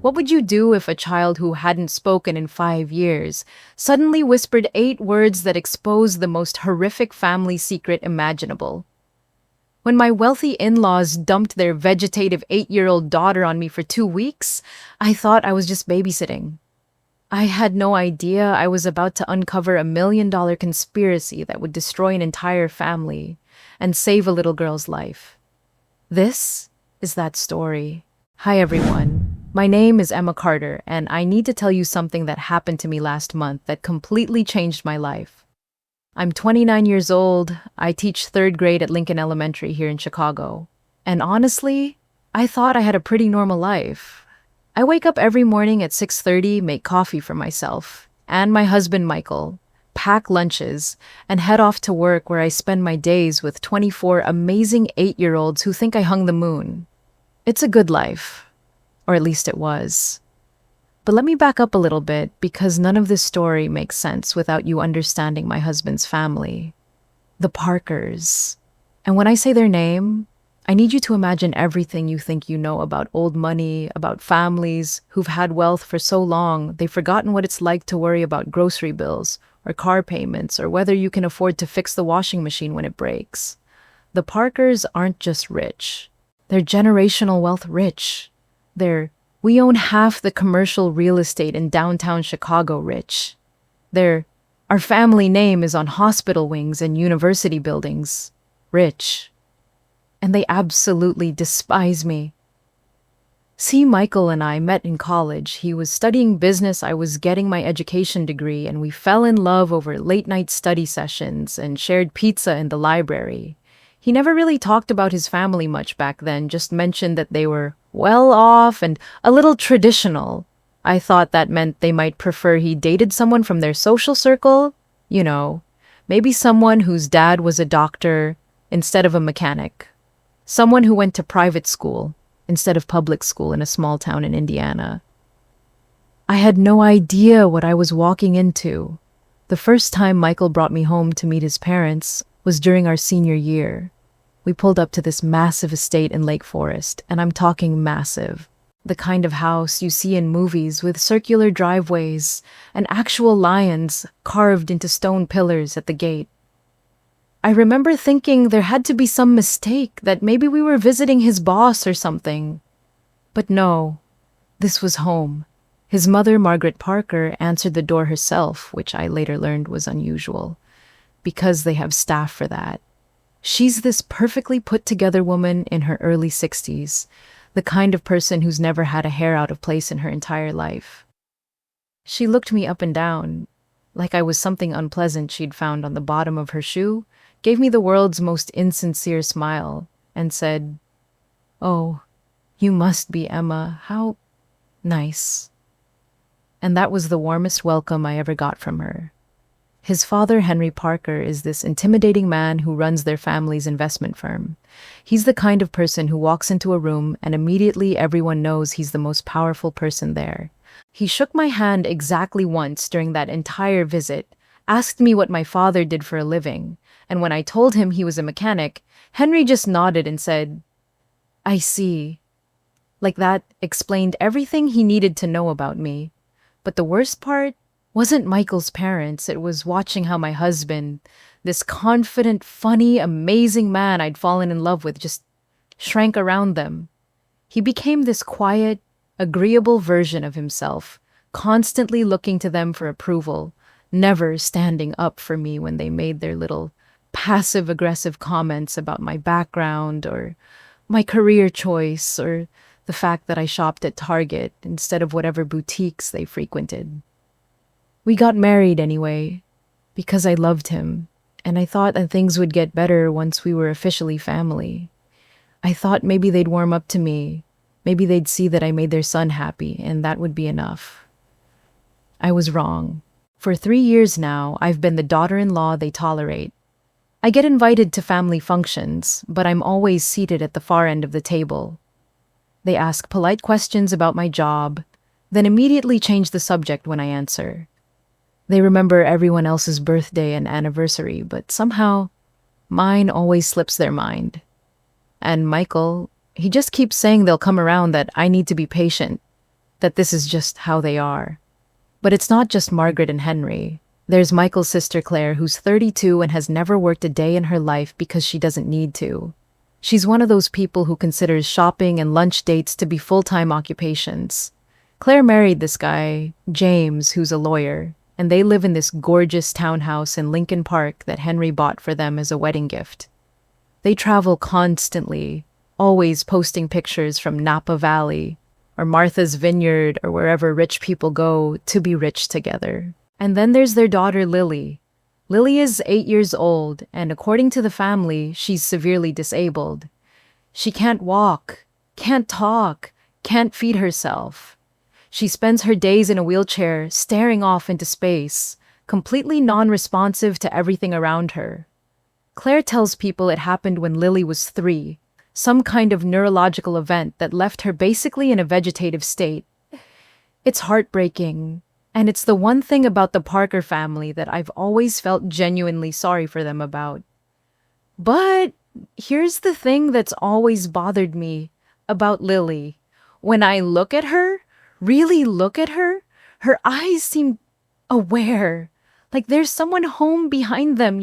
What would you do if a child who hadn't spoken in 5 years suddenly whispered 8 words that exposed the most horrific family secret imaginable? When my wealthy in-laws dumped their vegetative 8-year-old daughter on me for 2 weeks, I thought I was just babysitting. I had no idea I was about to uncover a $1 million conspiracy that would destroy an entire family and save a little girl's life. This is that story. Hi, everyone. My name is Emma Carter, and I need to tell you something that happened to me last month that completely changed my life. I'm 29 years old. I teach third grade at Lincoln Elementary here in Chicago. And honestly, I thought I had a pretty normal life. I wake up every morning at 6:30, make coffee for myself and my husband Michael, pack lunches, and head off to work where I spend my days with 24 amazing 8-year-olds who think I hung the moon. It's a good life, or at least it was. But let me back up a little bit because none of this story makes sense without you understanding my husband's family. The Parkers. And when I say their name, I need you to imagine everything you think you know about old money, about families who've had wealth for so long they've forgotten what it's like to worry about grocery bills or car payments or whether you can afford to fix the washing machine when it breaks. The Parkers aren't just rich. They're generational wealth rich. We own half the commercial real estate in downtown Chicago rich. Our family name is on hospital wings and university buildings rich. And they absolutely despise me. See, Michael and I met in college. He was studying business, I was getting my education degree, and we fell in love over late-night study sessions and shared pizza in the library. He never really talked about his family much back then, just mentioned that they were well off and a little traditional. I thought that meant they might prefer he dated someone from their social circle. Maybe someone whose dad was a doctor instead of a mechanic. Someone who went to private school instead of public school in a small town in Indiana. I had no idea what I was walking into. The first time Michael brought me home to meet his parents was during our senior year. We pulled up to this massive estate in Lake Forest, and I'm talking massive. The kind of house you see in movies with circular driveways and actual lions carved into stone pillars at the gate. I remember thinking there had to be some mistake, that maybe we were visiting his boss or something. But no, this was home. His mother, Margaret Parker, answered the door herself, which I later learned was unusual, because they have staff for that. She's this perfectly put-together woman in her early 60s, the kind of person who's never had a hair out of place in her entire life. She looked me up and down, like I was something unpleasant she'd found on the bottom of her shoe, gave me the world's most insincere smile, and said, "Oh, you must be Emma. How nice." And that was the warmest welcome I ever got from her. His father, Henry Parker, is this intimidating man who runs their family's investment firm. He's the kind of person who walks into a room and immediately everyone knows he's the most powerful person there. He shook my hand exactly once during that entire visit, asked me what my father did for a living, and when I told him he was a mechanic, Henry just nodded and said, "I see." Like that explained everything he needed to know about me. But the worst part wasn't Michael's parents. It was watching how my husband, this confident, funny, amazing man I'd fallen in love with, just shrank around them. He became this quiet, agreeable version of himself, constantly looking to them for approval, never standing up for me when they made their little passive-aggressive comments about my background or my career choice or the fact that I shopped at Target instead of whatever boutiques they frequented. We got married anyway, because I loved him, and I thought that things would get better once we were officially family. I thought maybe they'd warm up to me, maybe they'd see that I made their son happy, and that would be enough. I was wrong. For 3 years now, I've been the daughter-in-law they tolerate. I get invited to family functions, but I'm always seated at the far end of the table. They ask polite questions about my job, then immediately change the subject when I answer. They remember everyone else's birthday and anniversary, but somehow, mine always slips their mind. And Michael, he just keeps saying they'll come around, that I need to be patient. that this is just how they are. But it's not just Margaret and Henry. There's Michael's sister Claire, who's 32 and has never worked a day in her life because she doesn't need to. She's one of those people who considers shopping and lunch dates to be full-time occupations. Claire married this guy, James, who's a lawyer, and they live in this gorgeous townhouse in Lincoln Park that Henry bought for them as a wedding gift. They travel constantly, always posting pictures from Napa Valley or Martha's Vineyard or wherever rich people go to be rich together. And then there's their daughter, Lily. Lily is 8 years old, and according to the family, she's severely disabled. She can't walk, can't talk, can't feed herself. She spends her days in a wheelchair, staring off into space, completely non-responsive to everything around her. Claire tells people it happened when Lily was 3, some kind of neurological event that left her basically in a vegetative state. It's heartbreaking, and it's the one thing about the Parker family that I've always felt genuinely sorry for them about. But here's the thing that's always bothered me about Lily. When I look at her, really look at her, her eyes seem aware, like there's someone home behind them.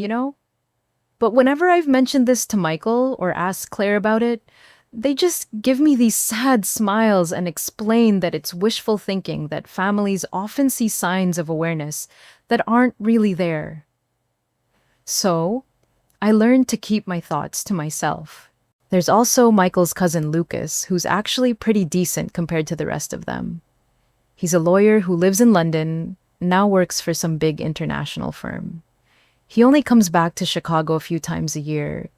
But whenever I've mentioned this to Michael or asked Claire about it, they just give me these sad smiles and explain that it's wishful thinking that families often see signs of awareness that aren't really there. So, I learned to keep my thoughts to myself. There's also Michael's cousin Lucas, who's actually pretty decent compared to the rest of them. He's a lawyer who lives in London, now works for some big international firm. He only comes back to Chicago a few times a year,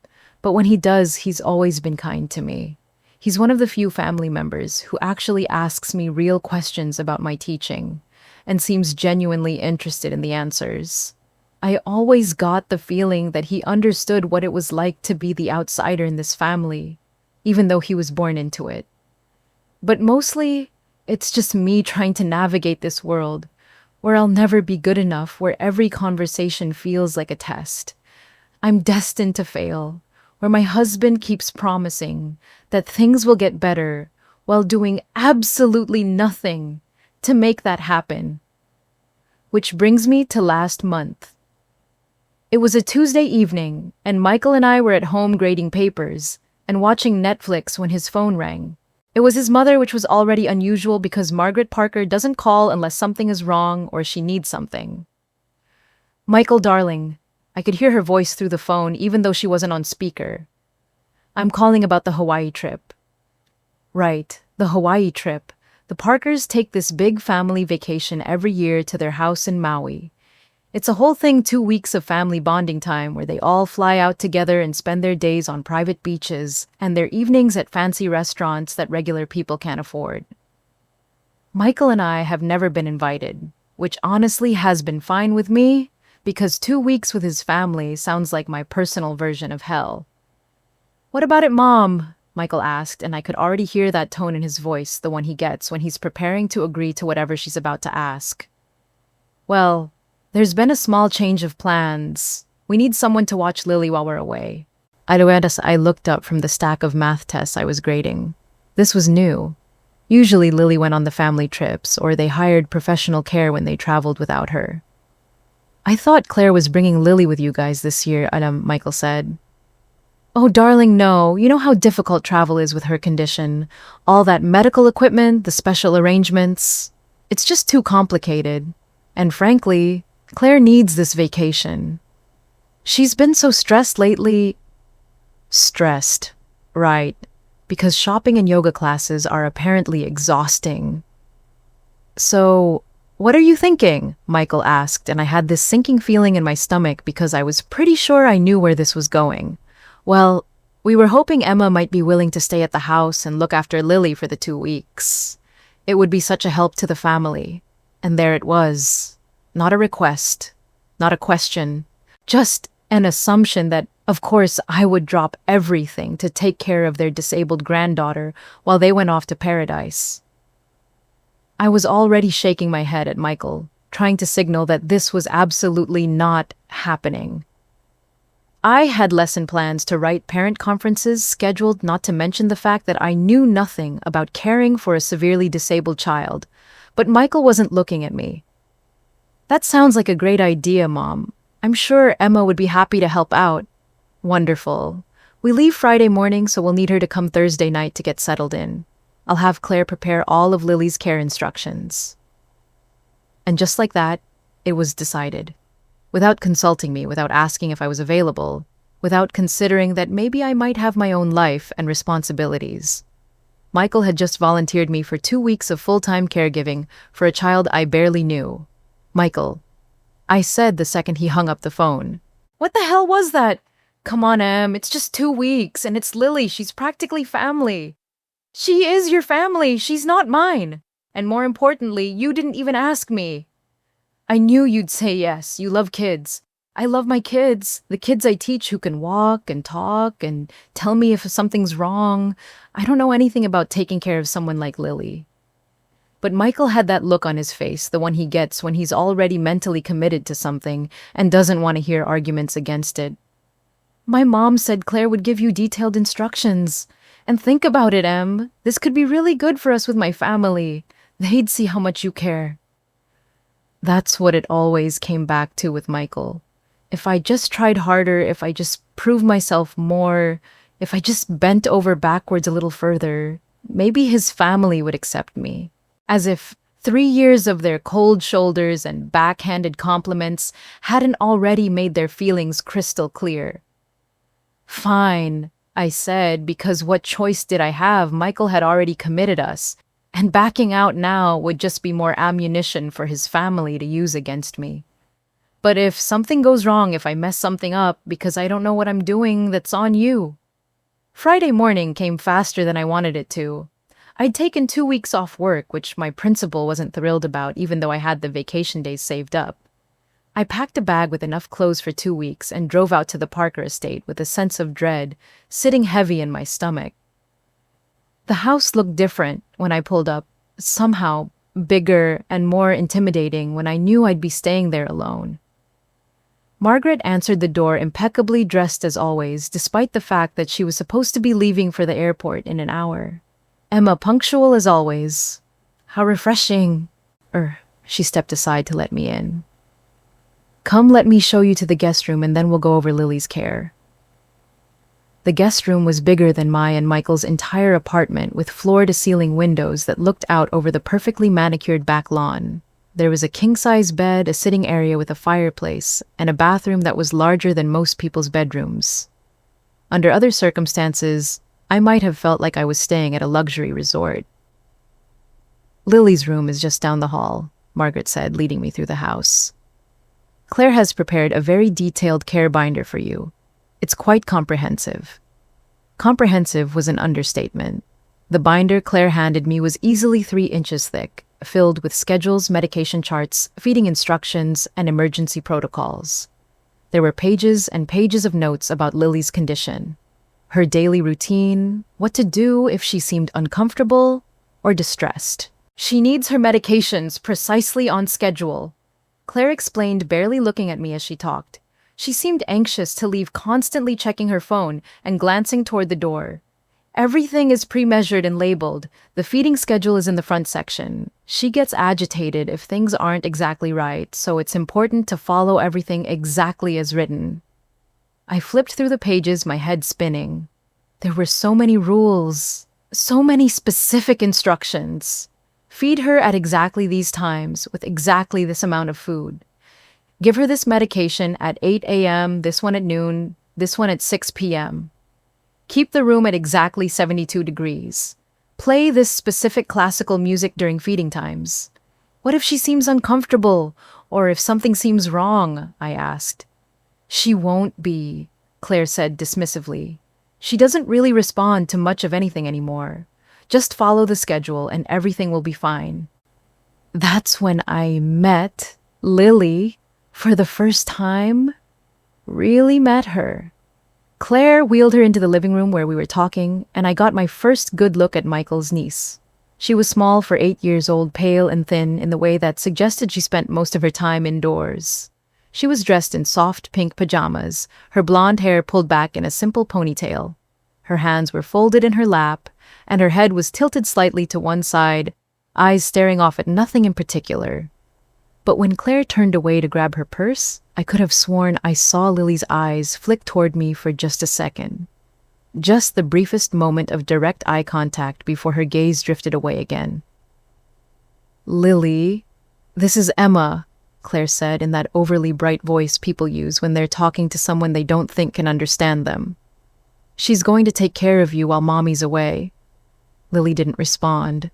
but when he does, he's always been kind to me. He's one of the few family members who actually asks me real questions about my teaching and seems genuinely interested in the answers. I always got the feeling that he understood what it was like to be the outsider in this family, even though he was born into it. But mostly, it's just me trying to navigate this world where I'll never be good enough, where every conversation feels like a test. I'm destined to fail, where my husband keeps promising that things will get better while doing absolutely nothing to make that happen. Which brings me to last month. It was a Tuesday evening, and Michael and I were at home grading papers and watching Netflix when his phone rang. It was his mother, which was already unusual because Margaret Parker doesn't call unless something is wrong or she needs something. "Michael, darling," I could hear her voice through the phone even though she wasn't on speaker. "I'm calling about the Hawaii trip." Right, the Hawaii trip. The Parkers take this big family vacation every year to their house in Maui. It's a whole thing, 2 weeks of family bonding time where they all fly out together and spend their days on private beaches and their evenings at fancy restaurants that regular people can't afford. Michael and I have never been invited, which honestly has been fine with me because 2 weeks with his family sounds like my personal version of hell. "What about it, Mom?" Michael asked, and I could already hear that tone in his voice, the one he gets when he's preparing to agree to whatever she's about to ask. "Well, there's been a small change of plans. We need someone to watch Lily while we're away." I looked up from the stack of math tests I was grading. This was new. Usually Lily went on the family trips, or they hired professional care when they traveled without her. "I thought Claire was bringing Lily with you guys this year," Michael said. "Oh, darling, no. You know how difficult travel is with her condition. All that medical equipment, the special arrangements. It's just too complicated. And frankly, Claire needs this vacation. She's been so stressed lately." Stressed. Right. Because shopping and yoga classes are apparently exhausting. "So, what are you thinking?" Michael asked, and I had this sinking feeling in my stomach because I was pretty sure I knew where this was going. "Well, we were hoping Emma might be willing to stay at the house and look after Lily for the 2 weeks. It would be such a help to the family." And there it was. Not a request, not a question, just an assumption that, of course, I would drop everything to take care of their disabled granddaughter while they went off to paradise. I was already shaking my head at Michael, trying to signal that this was absolutely not happening. I had lesson plans to write, parent conferences scheduled, not to mention the fact that I knew nothing about caring for a severely disabled child. But Michael wasn't looking at me. That sounds like a great idea, Mom. I'm sure Emma would be happy to help out. Wonderful. We leave Friday morning, so we'll need her to come Thursday night to get settled in. I'll have Claire prepare all of Lily's care instructions. And just like that, it was decided. Without consulting me, without asking if I was available, without considering that maybe I might have my own life and responsibilities. Michael had just volunteered me for 2 weeks of full-time caregiving for a child I barely knew. Michael, I said the second he hung up the phone. What the hell was that? Come on, Em, it's just 2 weeks, and it's Lily, she's practically family. She is your family, she's not mine. And more importantly, you didn't even ask me. I knew you'd say yes, you love kids. I love my kids, the kids I teach who can walk and talk and tell me if something's wrong. I don't know anything about taking care of someone like Lily. But Michael had that look on his face, the one he gets when he's already mentally committed to something and doesn't want to hear arguments against it. My mom said Claire would give you detailed instructions. And think about it, Em. This could be really good for us with my family. They'd see how much you care. That's what it always came back to with Michael. If I just tried harder, if I just proved myself more, if I just bent over backwards a little further, maybe his family would accept me. As if 3 years of their cold shoulders and backhanded compliments hadn't already made their feelings crystal clear. Fine, I said, because what choice did I have? Michael had already committed us, and backing out now would just be more ammunition for his family to use against me. But if something goes wrong, if I mess something up because I don't know what I'm doing, that's on you. Friday morning came faster than I wanted it to. I'd taken 2 weeks off work, which my principal wasn't thrilled about, even though I had the vacation days saved up. I packed a bag with enough clothes for 2 weeks and drove out to the Parker estate with a sense of dread sitting heavy in my stomach. The house looked different when I pulled up, somehow bigger and more intimidating when I knew I'd be staying there alone. Margaret answered the door impeccably dressed as always, despite the fact that she was supposed to be leaving for the airport in an hour. Emma punctual as always. How refreshing. She stepped aside to let me in. Come, let me show you to the guest room and then we'll go over Lily's care. The guest room was bigger than my and Michael's entire apartment, with floor-to-ceiling windows that looked out over the perfectly manicured back lawn. There was a king-size bed, a sitting area with a fireplace, and a bathroom that was larger than most people's bedrooms. Under other circumstances, I might have felt like I was staying at a luxury resort. Lily's room is just down the hall, Margaret said, leading me through the house. Claire has prepared a very detailed care binder for you. It's quite comprehensive. Comprehensive was an understatement. The binder Claire handed me was easily 3 inches thick, filled with schedules, medication charts, feeding instructions, and emergency protocols. There were pages and pages of notes about Lily's condition, her daily routine, what to do if she seemed uncomfortable or distressed. She needs her medications precisely on schedule, Claire explained, barely looking at me as she talked. She seemed anxious to leave, constantly checking her phone and glancing toward the door. Everything is pre-measured and labeled. The feeding schedule is in the front section. She gets agitated if things aren't exactly right, so it's important to follow everything exactly as written. I flipped through the pages, my head spinning. There were so many rules, so many specific instructions. Feed her at exactly these times, with exactly this amount of food. Give her this medication at 8 a.m., this one at noon, this one at 6 p.m. Keep the room at exactly 72 degrees. Play this specific classical music during feeding times. What if she seems uncomfortable, or if something seems wrong? I asked. She won't be, Claire said dismissively. She doesn't really respond to much of anything anymore. Just follow the schedule and everything will be fine. That's when I met Lily for the first time. Really met her. Claire wheeled her into the living room where we were talking, and I got my first good look at Michael's niece. She was small for 8 years old, pale and thin in the way that suggested she spent most of her time indoors. She was dressed in soft pink pajamas, her blonde hair pulled back in a simple ponytail. Her hands were folded in her lap, and her head was tilted slightly to one side, eyes staring off at nothing in particular. But when Claire turned away to grab her purse, I could have sworn I saw Lily's eyes flick toward me for just a second. Just the briefest moment of direct eye contact before her gaze drifted away again. "Lily, this is Emma," Claire said in that overly bright voice people use when they're talking to someone they don't think can understand them. "She's going to take care of you while Mommy's away." Lily didn't respond,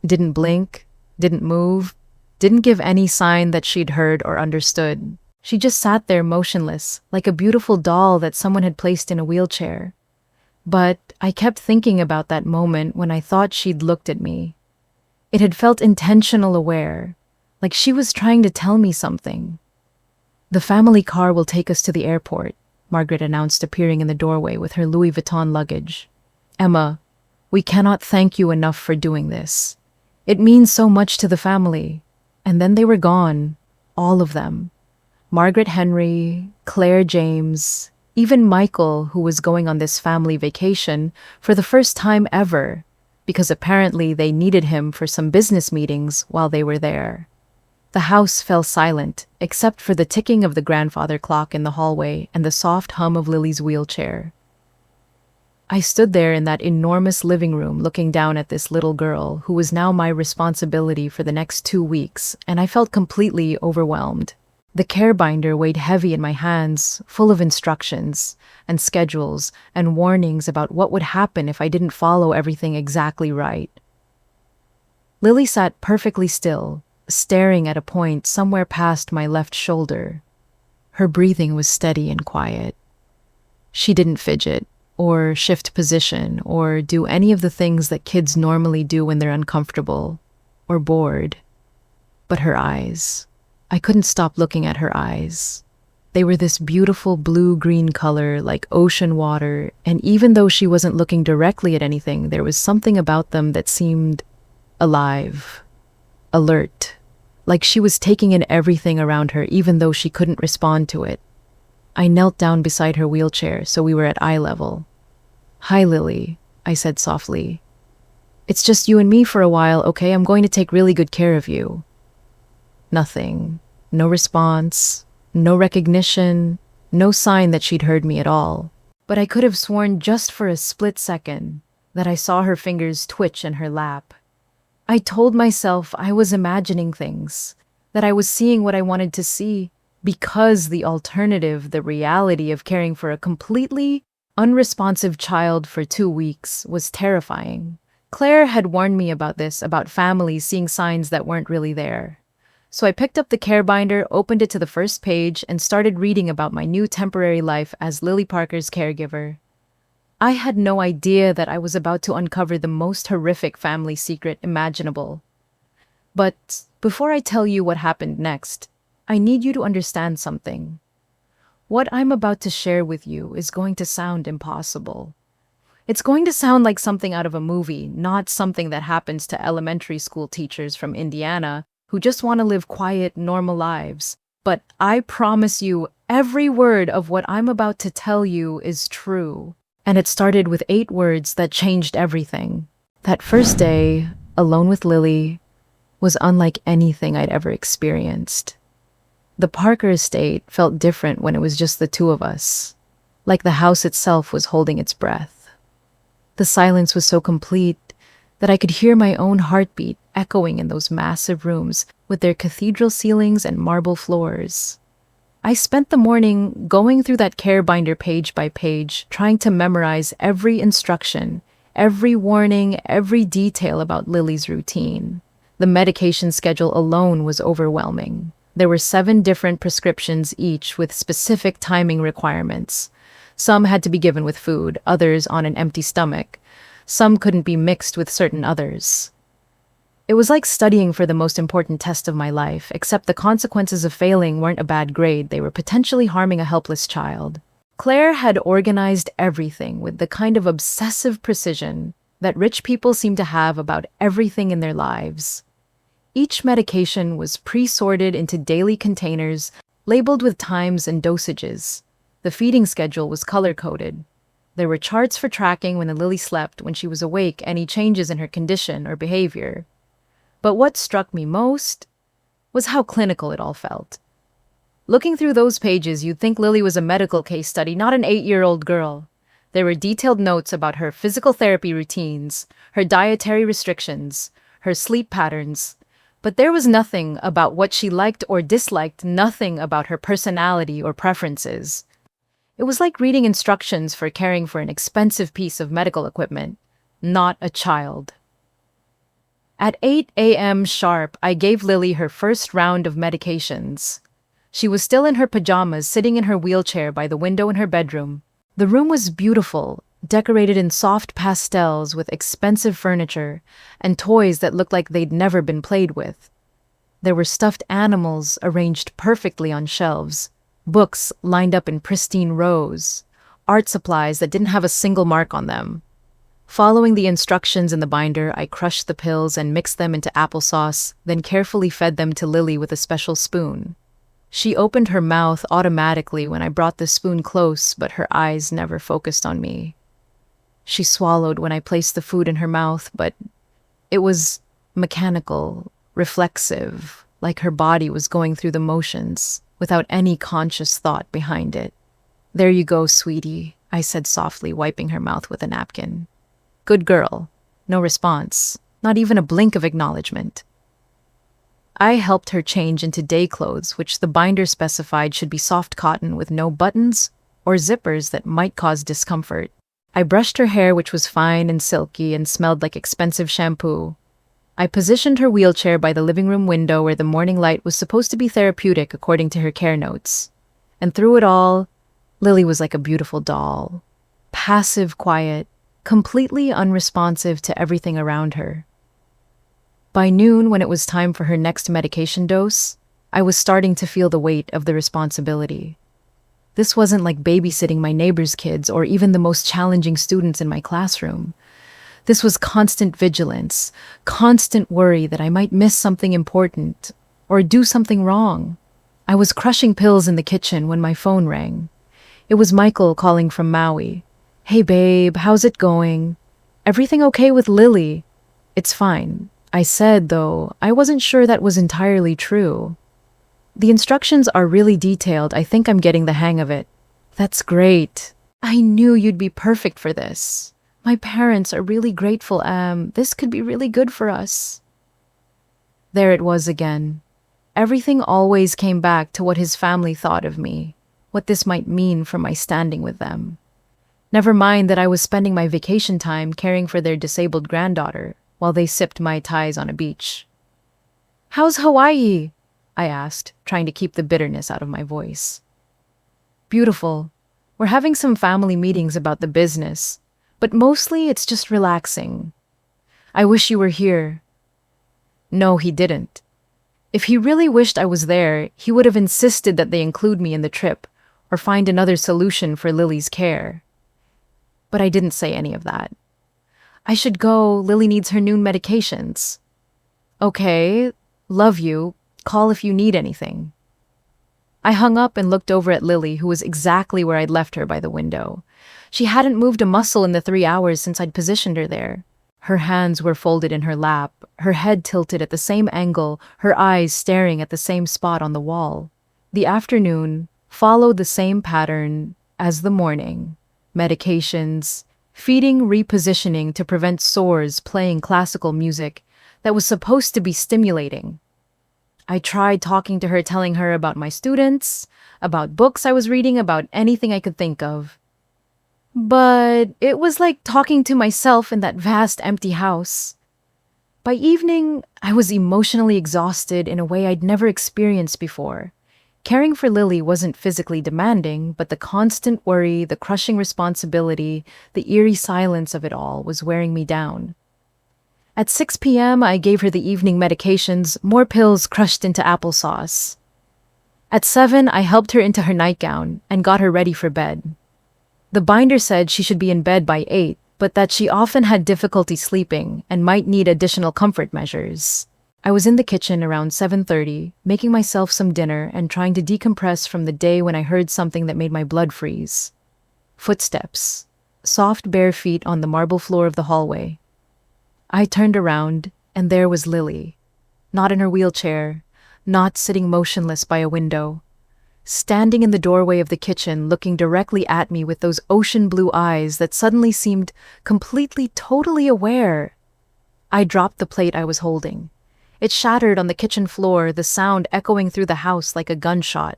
didn't blink, didn't move, didn't give any sign that she'd heard or understood. She just sat there motionless, like a beautiful doll that someone had placed in a wheelchair. But I kept thinking about that moment when I thought she'd looked at me. It had felt intentional aware, like she was trying to tell me something. "The family car will take us to the airport," Margaret announced, appearing in the doorway with her Louis Vuitton luggage. "Emma, we cannot thank you enough for doing this. It means so much to the family." And then they were gone, all of them. Margaret Henry, Claire James, even Michael, who was going on this family vacation for the first time ever, because apparently they needed him for some business meetings while they were there. The house fell silent, except for the ticking of the grandfather clock in the hallway and the soft hum of Lily's wheelchair. I stood there in that enormous living room looking down at this little girl who was now my responsibility for the next 2 weeks, and I felt completely overwhelmed. The care binder weighed heavy in my hands, full of instructions and schedules and warnings about what would happen if I didn't follow everything exactly right. Lily sat perfectly still, staring at a point somewhere past my left shoulder. Her breathing was steady and quiet. She didn't fidget, or shift position, or do any of the things that kids normally do when they're uncomfortable or bored. But her eyes, I couldn't stop looking at her eyes. They were this beautiful blue-green color like ocean water, and even though she wasn't looking directly at anything, there was something about them that seemed alive, alert, like she was taking in everything around her even though she couldn't respond to it. I knelt down beside her wheelchair so we were at eye level. "Hi, Lily," I said softly. "It's just you and me for a while, okay? I'm going to take really good care of you." Nothing. No response. No recognition. No sign that she'd heard me at all. But I could have sworn just for a split second that I saw her fingers twitch in her lap. I told myself I was imagining things, that I was seeing what I wanted to see, because the alternative, the reality of caring for a completely unresponsive child for 2 weeks, was terrifying. Claire had warned me about this, about families seeing signs that weren't really there. So I picked up the care binder, opened it to the first page, and started reading about my new temporary life as Lily Parker's caregiver. I had no idea that I was about to uncover the most horrific family secret imaginable. But before I tell you what happened next, I need you to understand something. What I'm about to share with you is going to sound impossible. It's going to sound like something out of a movie, not something that happens to elementary school teachers from Indiana who just want to live quiet, normal lives. But I promise you, every word of what I'm about to tell you is true. And it started with 8 words that changed everything. That first day, alone with Lily, was unlike anything I'd ever experienced. The Parker estate felt different when it was just the 2 of us, like the house itself was holding its breath. The silence was so complete that I could hear my own heartbeat echoing in those massive rooms with their cathedral ceilings and marble floors. I spent the morning going through that care binder page by page, trying to memorize every instruction, every warning, every detail about Lily's routine. The medication schedule alone was overwhelming. There were 7 different prescriptions, each with specific timing requirements. Some had to be given with food, others on an empty stomach. Some couldn't be mixed with certain others. It was like studying for the most important test of my life, except the consequences of failing weren't a bad grade, they were potentially harming a helpless child. Claire had organized everything with the kind of obsessive precision that rich people seem to have about everything in their lives. Each medication was pre-sorted into daily containers labeled with times and dosages. The feeding schedule was color-coded. There were charts for tracking when the Lily slept, when she was awake, any changes in her condition or behavior. But what struck me most was how clinical it all felt. Looking through those pages, you'd think Lily was a medical case study, not an 8-year-old girl. There were detailed notes about her physical therapy routines, her dietary restrictions, her sleep patterns, but there was nothing about what she liked or disliked, nothing about her personality or preferences. It was like reading instructions for caring for an expensive piece of medical equipment, not a child. At 8 a.m. sharp, I gave Lily her first round of medications. She was still in her pajamas, sitting in her wheelchair by the window in her bedroom. The room was beautiful, decorated in soft pastels with expensive furniture and toys that looked like they'd never been played with. There were stuffed animals arranged perfectly on shelves, books lined up in pristine rows, art supplies that didn't have a single mark on them. Following the instructions in the binder, I crushed the pills and mixed them into applesauce, then carefully fed them to Lily with a special spoon. She opened her mouth automatically when I brought the spoon close, but her eyes never focused on me. She swallowed when I placed the food in her mouth, but it was mechanical, reflexive, like her body was going through the motions, without any conscious thought behind it. "There you go, sweetie," I said softly, wiping her mouth with a napkin. "Good girl." No response, not even a blink of acknowledgement. I helped her change into day clothes, which the binder specified should be soft cotton with no buttons or zippers that might cause discomfort. I brushed her hair, which was fine and silky and smelled like expensive shampoo. I positioned her wheelchair by the living room window where the morning light was supposed to be therapeutic according to her care notes. And through it all, Lily was like a beautiful doll. Passive, quiet, completely unresponsive to everything around her. By noon, when it was time for her next medication dose, I was starting to feel the weight of the responsibility. This wasn't like babysitting my neighbor's kids or even the most challenging students in my classroom. This was constant vigilance, constant worry that I might miss something important or do something wrong. I was crushing pills in the kitchen when my phone rang. It was Michael calling from Maui. "Hey babe, how's it going? Everything okay with Lily?" "It's fine," I said, though I wasn't sure that was entirely true. "The instructions are really detailed. I think I'm getting the hang of it." "That's great. I knew you'd be perfect for this. My parents are really grateful. This could be really good for us." There it was again. Everything always came back to what his family thought of me, what this might mean for my standing with them. Never mind that I was spending my vacation time caring for their disabled granddaughter while they sipped Mai Tais on a beach. "How's Hawaii?" I asked, trying to keep the bitterness out of my voice. "Beautiful. We're having some family meetings about the business, but mostly it's just relaxing. I wish you were here." No, he didn't. If he really wished I was there, he would have insisted that they include me in the trip or find another solution for Lily's care. But I didn't say any of that. "I should go. Lily needs her noon medications." "Okay, love you. Call if you need anything." I hung up and looked over at Lily, who was exactly where I'd left her by the window. She hadn't moved a muscle in the 3 hours since I'd positioned her there. Her hands were folded in her lap, her head tilted at the same angle, her eyes staring at the same spot on the wall. The afternoon followed the same pattern as the morning. Medications, feeding, repositioning to prevent sores, playing classical music that was supposed to be stimulating. I tried talking to her, telling her about my students, about books I was reading, about anything I could think of. But it was like talking to myself in that vast empty house. By evening, I was emotionally exhausted in a way I'd never experienced before. Caring for Lily wasn't physically demanding, but the constant worry, the crushing responsibility, the eerie silence of it all was wearing me down. At 6 p.m., I gave her the evening medications, more pills crushed into applesauce. At 7, I helped her into her nightgown and got her ready for bed. The binder said she should be in bed by 8, but that she often had difficulty sleeping and might need additional comfort measures. I was in the kitchen around 7:30, making myself some dinner and trying to decompress from the day when I heard something that made my blood freeze. Footsteps. Soft bare feet on the marble floor of the hallway. I turned around, and there was Lily. Not in her wheelchair, not sitting motionless by a window. Standing in the doorway of the kitchen, looking directly at me with those ocean blue eyes that suddenly seemed completely, totally aware. I dropped the plate I was holding. It shattered on the kitchen floor, the sound echoing through the house like a gunshot.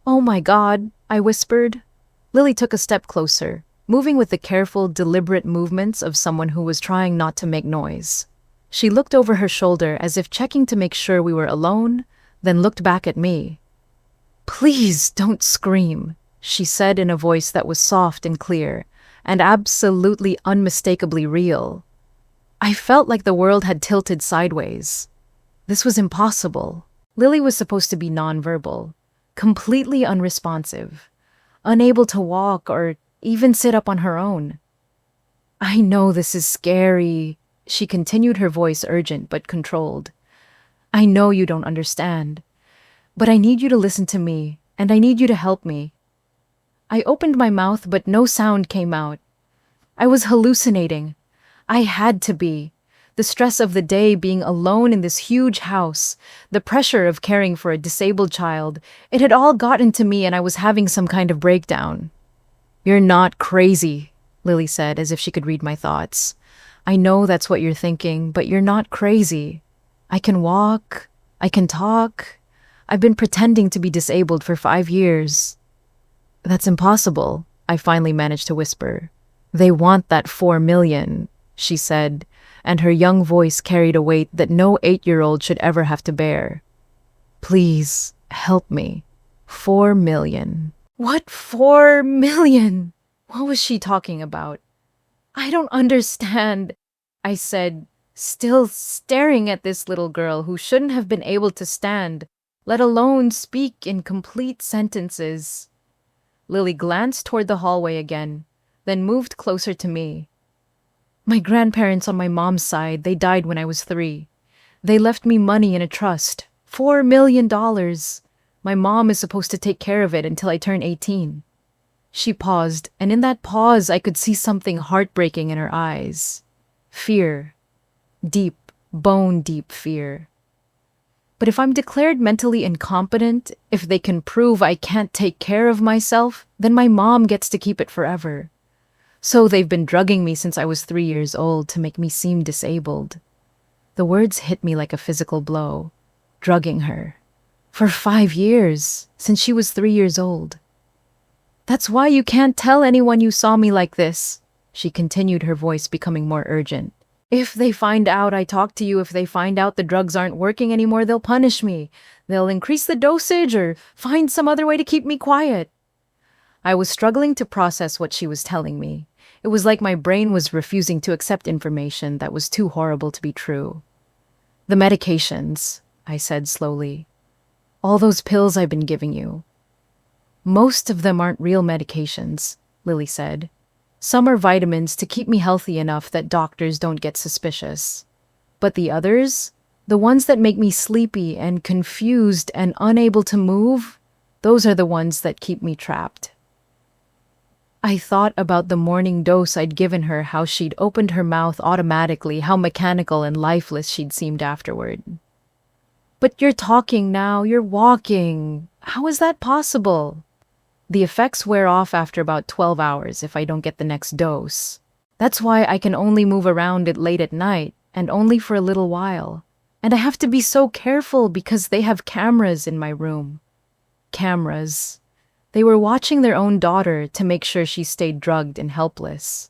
"Oh my God," I whispered. Lily took a step closer, moving with the careful, deliberate movements of someone who was trying not to make noise. She looked over her shoulder as if checking to make sure we were alone, then looked back at me. "Please don't scream," she said in a voice that was soft and clear, and absolutely unmistakably real. I felt like the world had tilted sideways. This was impossible. Lily was supposed to be nonverbal, completely unresponsive, unable to walk or even sit up on her own. "I know this is scary," she continued, her voice urgent but controlled. "I know you don't understand, but I need you to listen to me, and I need you to help me." I opened my mouth, but no sound came out. I was hallucinating. I had to be. The stress of the day being alone in this huge house, the pressure of caring for a disabled child, it had all gotten to me and I was having some kind of breakdown. "You're not crazy," Lily said, as if she could read my thoughts. "I know that's what you're thinking, but you're not crazy. I can walk. I can talk. I've been pretending to be disabled for 5 years." "That's impossible," I finally managed to whisper. "They want that 4 million, she said, and her young voice carried a weight that no 8-year-old should ever have to bear. "Please, help me. 4 million. "What 4 million? What was she talking about? "I don't understand," I said, still staring at this little girl who shouldn't have been able to stand, let alone speak in complete sentences. Lily glanced toward the hallway again, then moved closer to me. "My grandparents on my mom's side, they died when I was 3. They left me money in a trust, $4 million. My mom is supposed to take care of it until I turn 18. She paused, and in that pause I could see something heartbreaking in her eyes. Fear. Deep, bone-deep fear. But if I'm declared mentally incompetent, if they can prove I can't take care of myself, then my mom gets to keep it forever. So they've been drugging me since I was 3 years old to make me seem disabled." The words hit me like a physical blow. Drugging her. For 5 years, since she was 3 years old. "That's why you can't tell anyone you saw me like this," she continued, her voice becoming more urgent. "If they find out I talked to you, if they find out the drugs aren't working anymore, they'll punish me. They'll increase the dosage or find some other way to keep me quiet." I was struggling to process what she was telling me. It was like my brain was refusing to accept information that was too horrible to be true. "The medications," I said slowly. "All those pills I've been giving you." "Most of them aren't real medications," Lily said. "Some are vitamins to keep me healthy enough that doctors don't get suspicious. But the others, the ones that make me sleepy and confused and unable to move, those are the ones that keep me trapped." I thought about the morning dose I'd given her, how she'd opened her mouth automatically, how mechanical and lifeless she'd seemed afterward. "But you're talking now, you're walking. How is that possible?" "The effects wear off after about 12 hours if I don't get the next dose. That's why I can only move around it late at night, and only for a little while. And I have to be so careful because they have cameras in my room." Cameras. They were watching their own daughter to make sure she stayed drugged and helpless.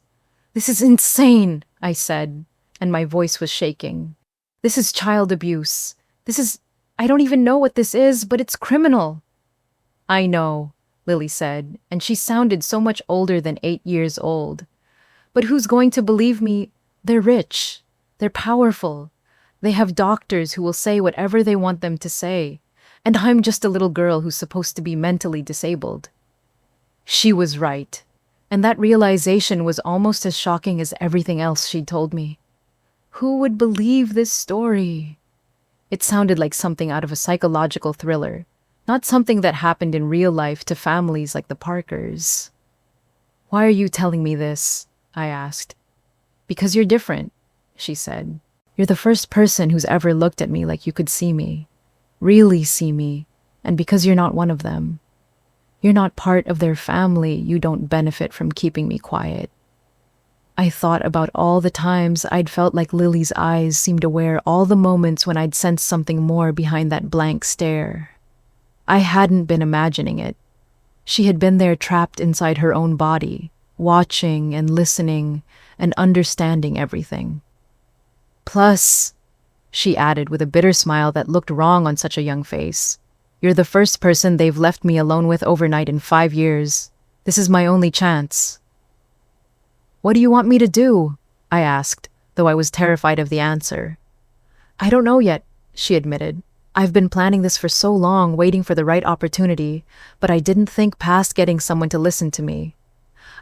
"This is insane," I said, and my voice was shaking. "This is child abuse. I don't even know what this is, but it's criminal." "I know," Lily said, and she sounded so much older than 8 years old. "But who's going to believe me? They're rich. They're powerful. They have doctors who will say whatever they want them to say. And I'm just a little girl who's supposed to be mentally disabled." She was right. And that realization was almost as shocking as everything else she'd told me. Who would believe this story? It sounded like something out of a psychological thriller, not something that happened in real life to families like the Parkers. "Why are you telling me this?" I asked. "Because you're different," she said. "You're the first person who's ever looked at me like you could see me, really see me, and because you're not one of them. You're not part of their family, you don't benefit from keeping me quiet." I thought about all the times I'd felt like Lily's eyes seemed aware, all the moments when I'd sensed something more behind that blank stare. I hadn't been imagining it. She had been there trapped inside her own body, watching and listening and understanding everything. "Plus," she added with a bitter smile that looked wrong on such a young face, "you're the first person they've left me alone with overnight in 5 years. This is my only chance." "What do you want me to do?" I asked, though I was terrified of the answer. "I don't know yet," she admitted. "I've been planning this for so long, waiting for the right opportunity, but I didn't think past getting someone to listen to me.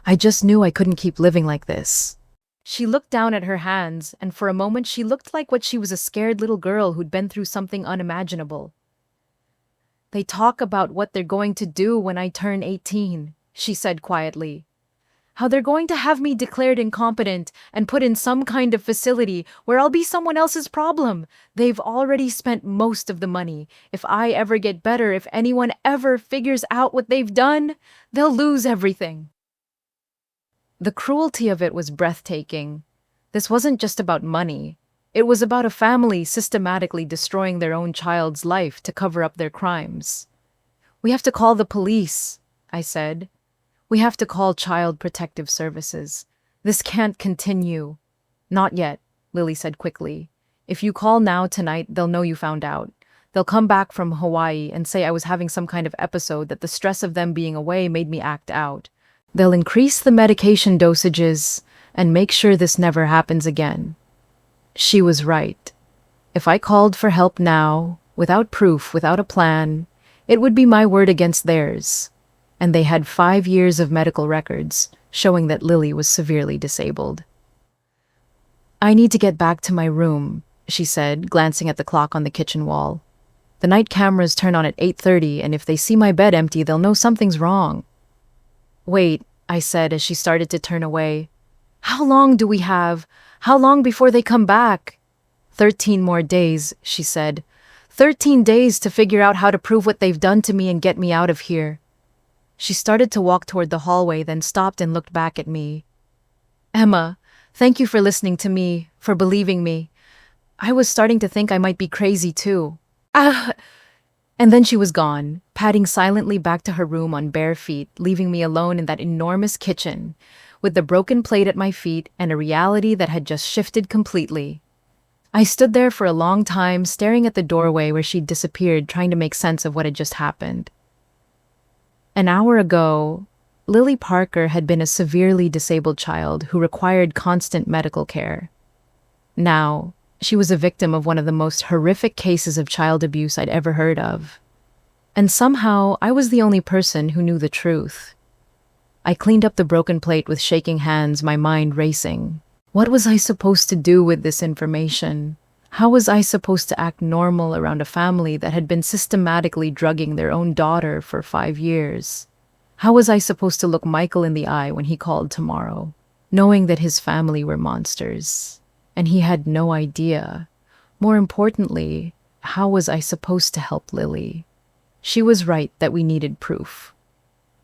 I just knew I couldn't keep living like this." She looked down at her hands, and for a moment she looked like what she was, a scared little girl who'd been through something unimaginable. "They talk about what they're going to do when I turn 18, she said quietly. "How they're going to have me declared incompetent and put in some kind of facility where I'll be someone else's problem. They've already spent most of the money. If I ever get better, if anyone ever figures out what they've done, they'll lose everything." The cruelty of it was breathtaking. This wasn't just about money. It was about a family systematically destroying their own child's life to cover up their crimes. "We have to call the police," I said. "We have to call Child Protective Services. This can't continue." "Not yet," Lily said quickly. "If you call now tonight, they'll know you found out. They'll come back from Hawaii and say I was having some kind of episode, that the stress of them being away made me act out. They'll increase the medication dosages and make sure this never happens again." She was right. If I called for help now, without proof, without a plan, it would be my word against theirs. And they had 5 years of medical records showing that Lily was severely disabled. "I need to get back to my room," she said, glancing at the clock on the kitchen wall. "The night cameras turn on at 8:30, and if they see my bed empty, they'll know something's wrong." "Wait," I said as she started to turn away. "How long do we have? How long before they come back?" 13 more days, she said. 13 days to figure out how to prove what they've done to me and get me out of here." She started to walk toward the hallway, then stopped and looked back at me. "Emma, thank you for listening to me, for believing me. I was starting to think I might be crazy too." And then she was gone, padding silently back to her room on bare feet, leaving me alone in that enormous kitchen, with the broken plate at my feet and a reality that had just shifted completely. I stood there for a long time, staring at the doorway where she'd disappeared, trying to make sense of what had just happened. An hour ago, Lily Parker had been a severely disabled child who required constant medical care. Now, she was a victim of one of the most horrific cases of child abuse I'd ever heard of. And somehow, I was the only person who knew the truth. I cleaned up the broken plate with shaking hands, my mind racing. What was I supposed to do with this information? How was I supposed to act normal around a family that had been systematically drugging their own daughter for 5 years? How was I supposed to look Michael in the eye when he called tomorrow, knowing that his family were monsters? And he had no idea. More importantly, how was I supposed to help Lily? She was right that we needed proof.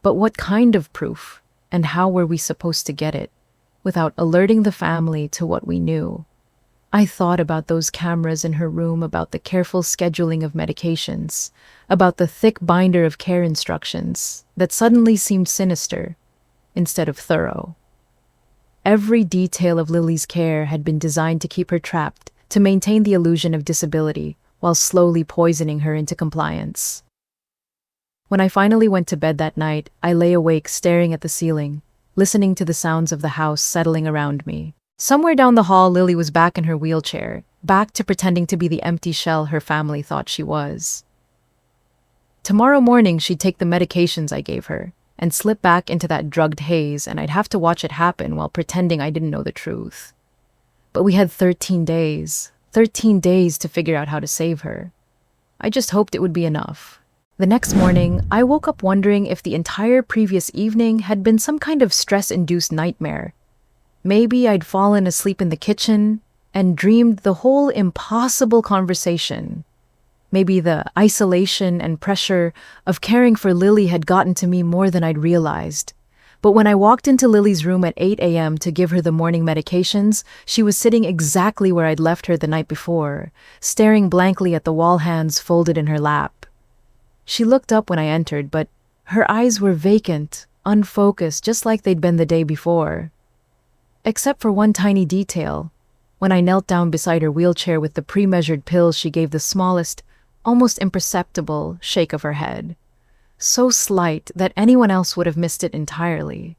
But what kind of proof, and how were we supposed to get it, without alerting the family to what we knew? I thought about those cameras in her room, about the careful scheduling of medications, about the thick binder of care instructions that suddenly seemed sinister instead of thorough. Every detail of Lily's care had been designed to keep her trapped, to maintain the illusion of disability, while slowly poisoning her into compliance. When I finally went to bed that night, I lay awake staring at the ceiling, listening to the sounds of the house settling around me. Somewhere down the hall, Lily was back in her wheelchair, back to pretending to be the empty shell her family thought she was. Tomorrow morning, she'd take the medications I gave her and slip back into that drugged haze, and I'd have to watch it happen while pretending I didn't know the truth. But we had 13 days, 13 days to figure out how to save her. I just hoped it would be enough. The next morning, I woke up wondering if the entire previous evening had been some kind of stress-induced nightmare. Maybe I'd fallen asleep in the kitchen and dreamed the whole impossible conversation. Maybe the isolation and pressure of caring for Lily had gotten to me more than I'd realized. But when I walked into Lily's room at 8 a.m. to give her the morning medications, she was sitting exactly where I'd left her the night before, staring blankly at the wall, hands folded in her lap. She looked up when I entered, but her eyes were vacant, unfocused, just like they'd been the day before. Except for one tiny detail. When I knelt down beside her wheelchair with the pre-measured pills, she gave the smallest, almost imperceptible shake of her head. So slight that anyone else would have missed it entirely.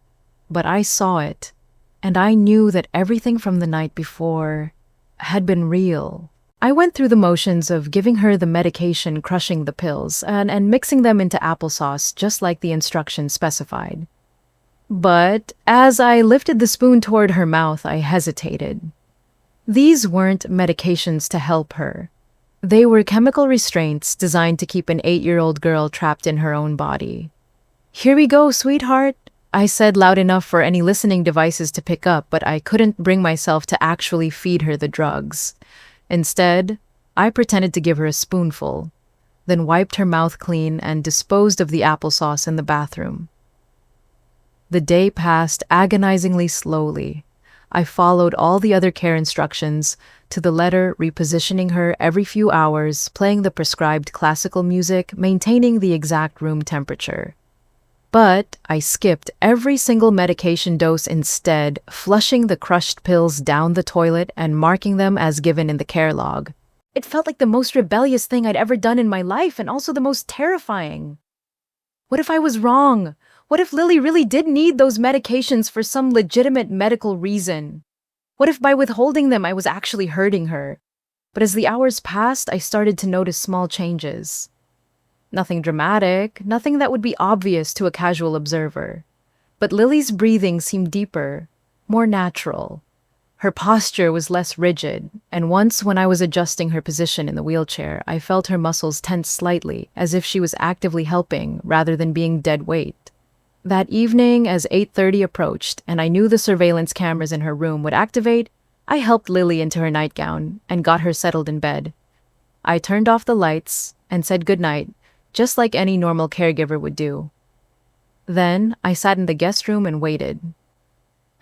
But I saw it, and I knew that everything from the night before had been real. I went through the motions of giving her the medication, crushing the pills, and mixing them into applesauce just like the instructions specified. But as I lifted the spoon toward her mouth, I hesitated. These weren't medications to help her. They were chemical restraints designed to keep an 8-year-old girl trapped in her own body. "Here we go, sweetheart," I said loud enough for any listening devices to pick up, but I couldn't bring myself to actually feed her the drugs. Instead, I pretended to give her a spoonful, then wiped her mouth clean and disposed of the applesauce in the bathroom. The day passed agonizingly slowly. I followed all the other care instructions to the letter, repositioning her every few hours, playing the prescribed classical music, maintaining the exact room temperature. But I skipped every single medication dose instead, flushing the crushed pills down the toilet and marking them as given in the care log. It felt like the most rebellious thing I'd ever done in my life, and also the most terrifying. What if I was wrong? What if Lily really did need those medications for some legitimate medical reason? What if by withholding them I was actually hurting her? But as the hours passed, I started to notice small changes. Nothing dramatic, nothing that would be obvious to a casual observer. But Lily's breathing seemed deeper, more natural. Her posture was less rigid, and once when I was adjusting her position in the wheelchair, I felt her muscles tense slightly, as if she was actively helping rather than being dead weight. That evening, as 8:30 approached, and I knew the surveillance cameras in her room would activate, I helped Lily into her nightgown and got her settled in bed. I turned off the lights and said goodnight, just like any normal caregiver would do. Then I sat in the guest room and waited.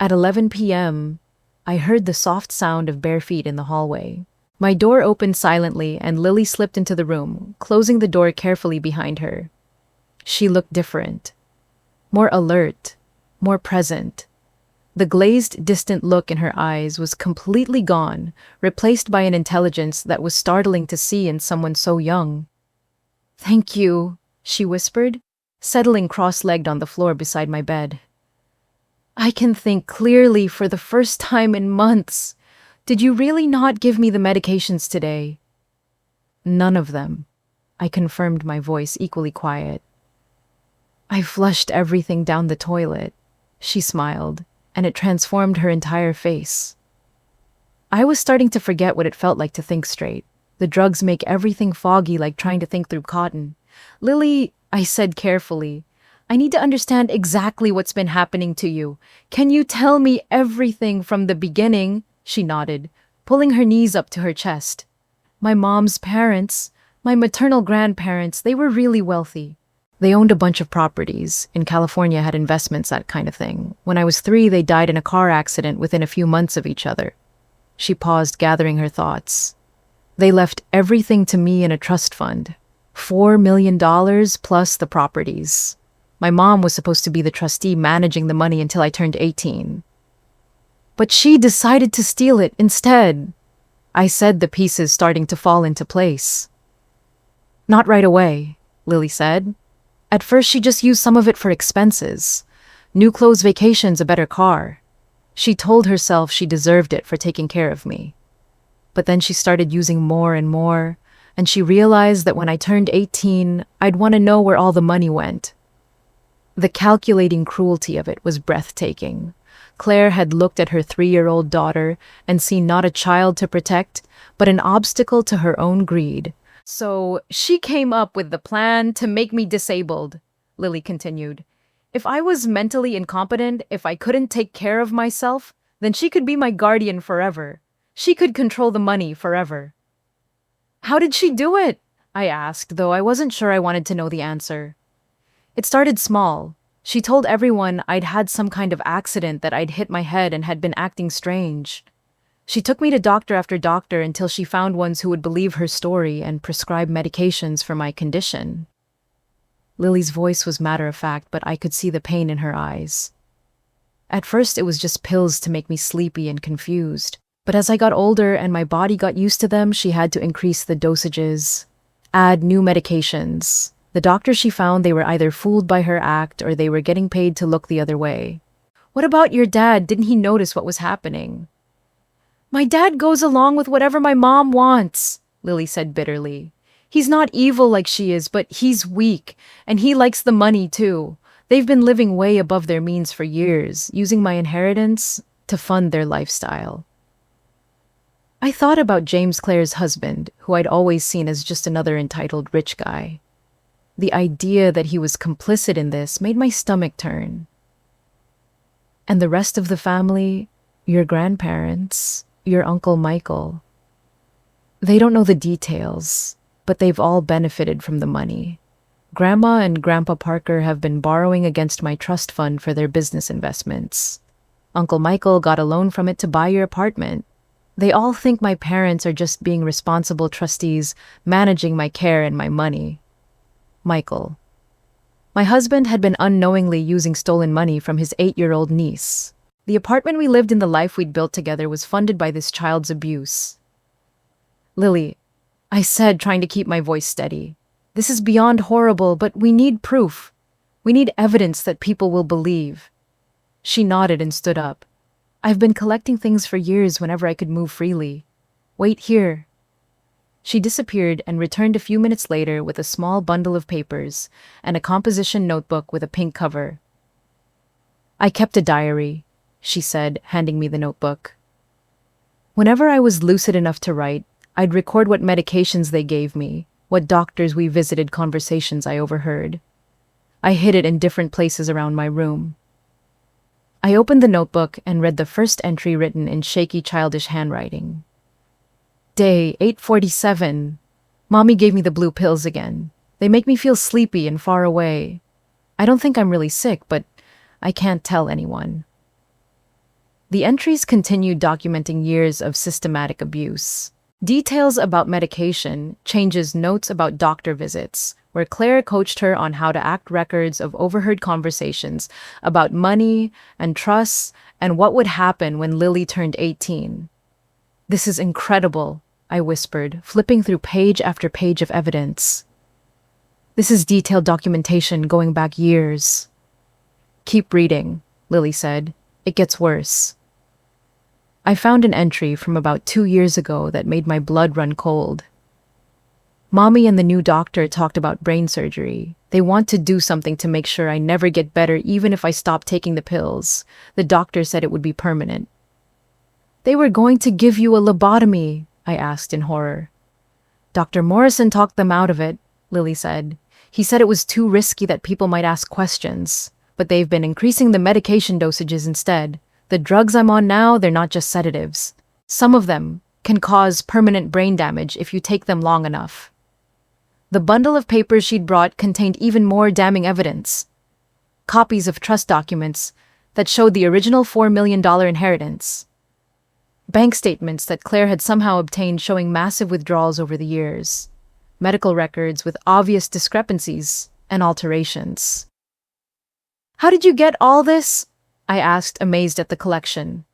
At 11 p.m., I heard the soft sound of bare feet in the hallway. My door opened silently and Lily slipped into the room, closing the door carefully behind her. She looked different. More alert, more present. The glazed, distant look in her eyes was completely gone, replaced by an intelligence that was startling to see in someone so young. "Thank you," she whispered, settling cross-legged on the floor beside my bed. "I can think clearly for the first time in months. Did you really not give me the medications today?" "None of them," I confirmed, my voice equally quiet. "I flushed everything down the toilet," she smiled, and it transformed her entire face. I was starting to forget what it felt like to think straight. The drugs make everything foggy, like trying to think through cotton. "Lily," I said carefully, "I need to understand exactly what's been happening to you. Can you tell me everything from the beginning?" She nodded, pulling her knees up to her chest. "My mom's parents, my maternal grandparents, they were really wealthy. They owned a bunch of properties. In California, had investments, that kind of thing. When I was 3, they died in a car accident within a few months of each other." She paused, gathering her thoughts. "They left everything to me in a trust fund. $4 million plus the properties. My mom was supposed to be the trustee managing the money until I turned 18. But she decided to steal it instead," I said, the pieces starting to fall into place. "Not right away," Lily said. "At first she just used some of it for expenses. New clothes, vacations, a better car. She told herself she deserved it for taking care of me. But then she started using more and more, and she realized that when I turned 18, I'd want to know where all the money went. The calculating cruelty of it was breathtaking. Claire had looked at her 3-year-old daughter and seen not a child to protect, but an obstacle to her own greed. So she came up with the plan to make me disabled, Lily continued. If I was mentally incompetent, if I couldn't take care of myself, then she could be my guardian forever. She could control the money forever. How did she do it? I asked, though I wasn't sure I wanted to know the answer. It started small. She told everyone I'd had some kind of accident, that I'd hit my head and had been acting strange. She took me to doctor after doctor until she found ones who would believe her story and prescribe medications for my condition. Lily's voice was matter-of-fact, but I could see the pain in her eyes. At first, it was just pills to make me sleepy and confused. But as I got older and my body got used to them, she had to increase the dosages, add new medications. The doctors she found, they were either fooled by her act or they were getting paid to look the other way. What about your dad? Didn't he notice what was happening? My dad goes along with whatever my mom wants, Lily said bitterly. He's not evil like she is, but he's weak, and he likes the money too. They've been living way above their means for years, using my inheritance to fund their lifestyle. I thought about James Clare's husband, who I'd always seen as just another entitled rich guy. The idea that he was complicit in this made my stomach turn. And the rest of the family, your grandparents, your Uncle Michael, they don't know the details, but they've all benefited from the money. Grandma and Grandpa Parker have been borrowing against my trust fund for their business investments. Uncle Michael got a loan from it to buy your apartment. They all think my parents are just being responsible trustees, managing my care and my money. Michael. My husband had been unknowingly using stolen money from his 8-year-old niece. The apartment we lived in, the life we'd built together, was funded by this child's abuse. Lily, I said, trying to keep my voice steady. This is beyond horrible, but we need proof. We need evidence that people will believe. She nodded and stood up. I've been collecting things for years whenever I could move freely. Wait here. She disappeared and returned a few minutes later with a small bundle of papers and a composition notebook with a pink cover. I kept a diary, she said, handing me the notebook. Whenever I was lucid enough to write, I'd record what medications they gave me, what doctors we visited, conversations I overheard. I hid it in different places around my room. I opened the notebook and read the first entry, written in shaky, childish handwriting. Day 8:47. Mommy gave me the blue pills again. They make me feel sleepy and far away. I don't think I'm really sick, but I can't tell anyone. The entries continued, documenting years of systematic abuse. Details about medication, changes, notes about doctor visits, where Claire coached her on how to act, records of overheard conversations about money and trusts and what would happen when Lily turned 18. This is incredible, I whispered, flipping through page after page of evidence. This is detailed documentation going back years. Keep reading, Lily said. It gets worse. I found an entry from about 2 years ago that made my blood run cold. Mommy and the new doctor talked about brain surgery. They want to do something to make sure I never get better, even if I stop taking the pills. The doctor said it would be permanent. They were going to give you a lobotomy, I asked in horror. Dr. Morrison talked them out of it, Lily said. He said it was too risky, that people might ask questions, but they've been increasing the medication dosages instead. The drugs I'm on now, they're not just sedatives. Some of them can cause permanent brain damage if you take them long enough. The bundle of papers she'd brought contained even more damning evidence. Copies of trust documents that showed the original $4 million inheritance. Bank statements that Claire had somehow obtained showing massive withdrawals over the years. Medical records with obvious discrepancies and alterations. How did you get all this? I asked, amazed at the collection.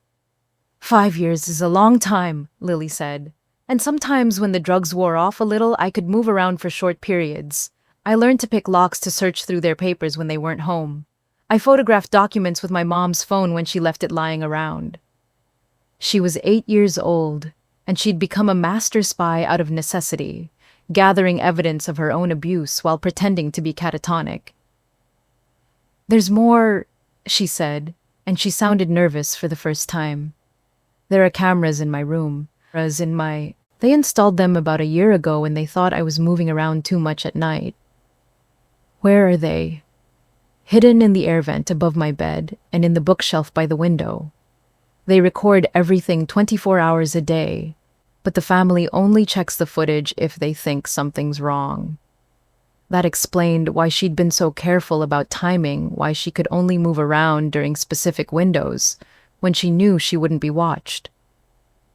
5 years is a long time, Lily said. And sometimes when the drugs wore off a little, I could move around for short periods. I learned to pick locks to search through their papers when they weren't home. I photographed documents with my mom's phone when she left it lying around. She was 8 years old, and she'd become a master spy out of necessity, gathering evidence of her own abuse while pretending to be catatonic. There's more, she said, and she sounded nervous for the first time. There are cameras in my room. They installed them about a year ago when they thought I was moving around too much at night. Where are they? Hidden in the air vent above my bed and in the bookshelf by the window. They record everything 24 hours a day, but the family only checks the footage if they think something's wrong. That explained why she'd been so careful about timing, why she could only move around during specific windows, when she knew she wouldn't be watched.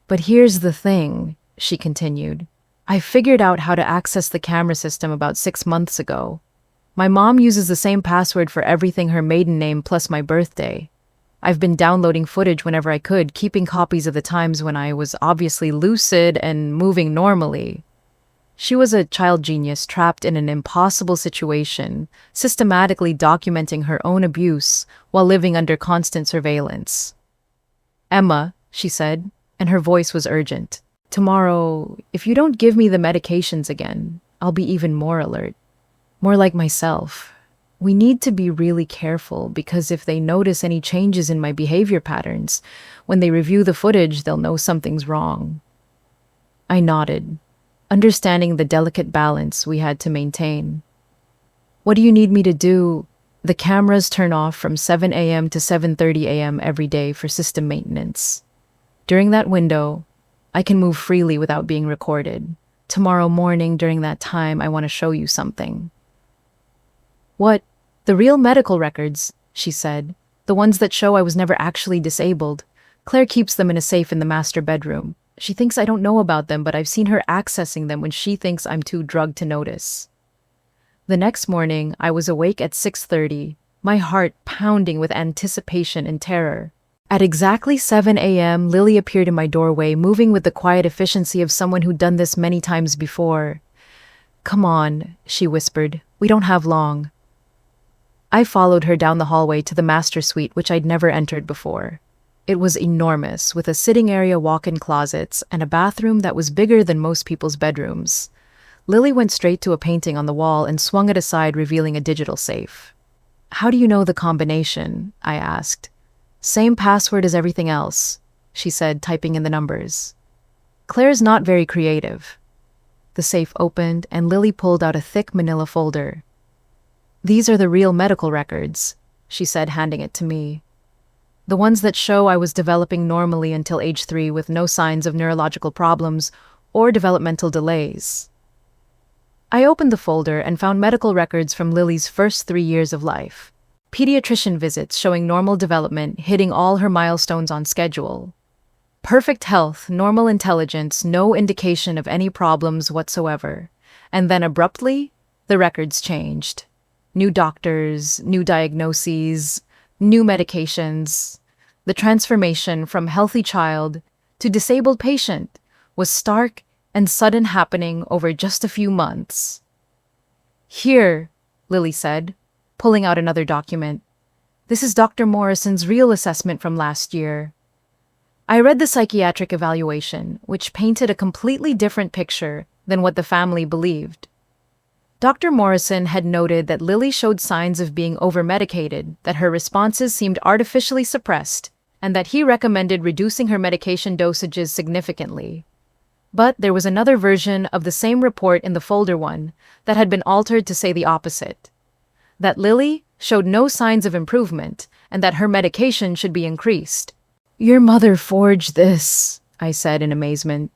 But here's the thing, she continued. I figured out how to access the camera system about 6 months ago. My mom uses the same password for everything, her maiden name plus my birthday. I've been downloading footage whenever I could, keeping copies of the times when I was obviously lucid and moving normally. She was a child genius trapped in an impossible situation, systematically documenting her own abuse while living under constant surveillance. Emma, she said, and her voice was urgent. Tomorrow, if you don't give me the medications again, I'll be even more alert. More like myself. We need to be really careful because if they notice any changes in my behavior patterns, when they review the footage, they'll know something's wrong. I nodded, understanding the delicate balance we had to maintain. What do you need me to do? The cameras turn off from 7 a.m. to 7:30 a.m. every day for system maintenance. During that window, I can move freely without being recorded. Tomorrow morning, during that time, I want to show you something. What? The real medical records, she said. The ones that show I was never actually disabled. Claire keeps them in a safe in the master bedroom. She thinks I don't know about them, but I've seen her accessing them when she thinks I'm too drugged to notice. The next morning, I was awake at 6:30, my heart pounding with anticipation and terror. At exactly 7 a.m., Lily appeared in my doorway, moving with the quiet efficiency of someone who'd done this many times before. Come on, she whispered. We don't have long. I followed her down the hallway to the master suite, which I'd never entered before. It was enormous, with a sitting area, walk-in closets, and a bathroom that was bigger than most people's bedrooms. Lily went straight to a painting on the wall and swung it aside, revealing a digital safe. How do you know the combination? I asked. Same password as everything else, she said, typing in the numbers. Claire's not very creative. The safe opened, and Lily pulled out a thick manila folder. These are the real medical records, she said, handing it to me. The ones that show I was developing normally until age 3 with no signs of neurological problems or developmental delays. I opened the folder and found medical records from Lily's first 3 years of life. Pediatrician visits showing normal development, hitting all her milestones on schedule. Perfect health, normal intelligence, no indication of any problems whatsoever. And then abruptly, the records changed. New doctors, new diagnoses, new medications. The transformation from healthy child to disabled patient was stark and sudden, happening over just a few months. Here, Lily said, pulling out another document. This is Dr. Morrison's real assessment from last year. I read the psychiatric evaluation, which painted a completely different picture than what the family believed. Dr. Morrison had noted that Lily showed signs of being overmedicated, that her responses seemed artificially suppressed, and that he recommended reducing her medication dosages significantly. But there was another version of the same report in the folder one that had been altered to say the opposite. That Lily showed no signs of improvement, and that her medication should be increased. Your mother forged this, I said in amazement.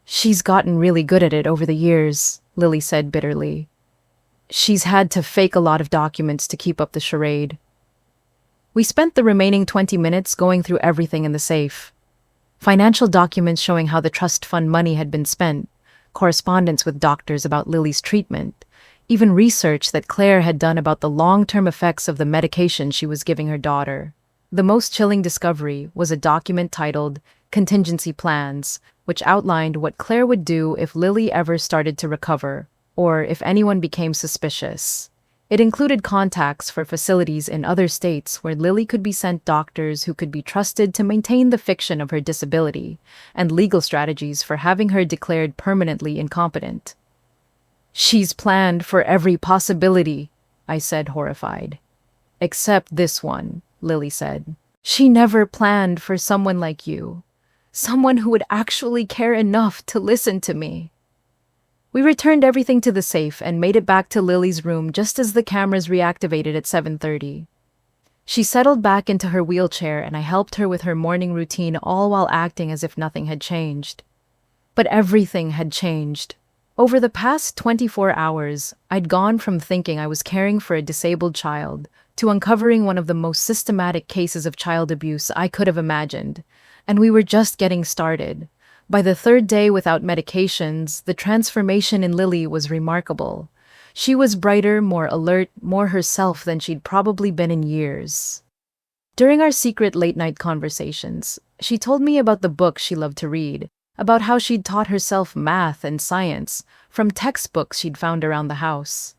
She's gotten really good at it over the years, Lily said bitterly. She's had to fake a lot of documents to keep up the charade. We spent the remaining 20 minutes going through everything in the safe. Financial documents showing how the trust fund money had been spent, correspondence with doctors about Lily's treatment, even research that Claire had done about the long-term effects of the medication she was giving her daughter. The most chilling discovery was a document titled Contingency Plans, which outlined what Claire would do if Lily ever started to recover, or if anyone became suspicious. It included contacts for facilities in other states where Lily could be sent doctors who could be trusted to maintain the fiction of her disability, and legal strategies for having her declared permanently incompetent. She's planned for every possibility, I said, horrified. Except this one, Lily said. She never planned for someone like you, someone who would actually care enough to listen to me. We returned everything to the safe and made it back to Lily's room just as the cameras reactivated at 7:30. She settled back into her wheelchair and I helped her with her morning routine, all while acting as if nothing had changed. But everything had changed. Over the past 24 hours, I'd gone from thinking I was caring for a disabled child to uncovering one of the most systematic cases of child abuse I could have imagined. And we were just getting started. By the third day without medications, the transformation in Lily was remarkable. She was brighter, more alert, more herself than she'd probably been in years. During our secret late-night conversations, she told me about the books she loved to read, about how she'd taught herself math and science from textbooks she'd found around the house.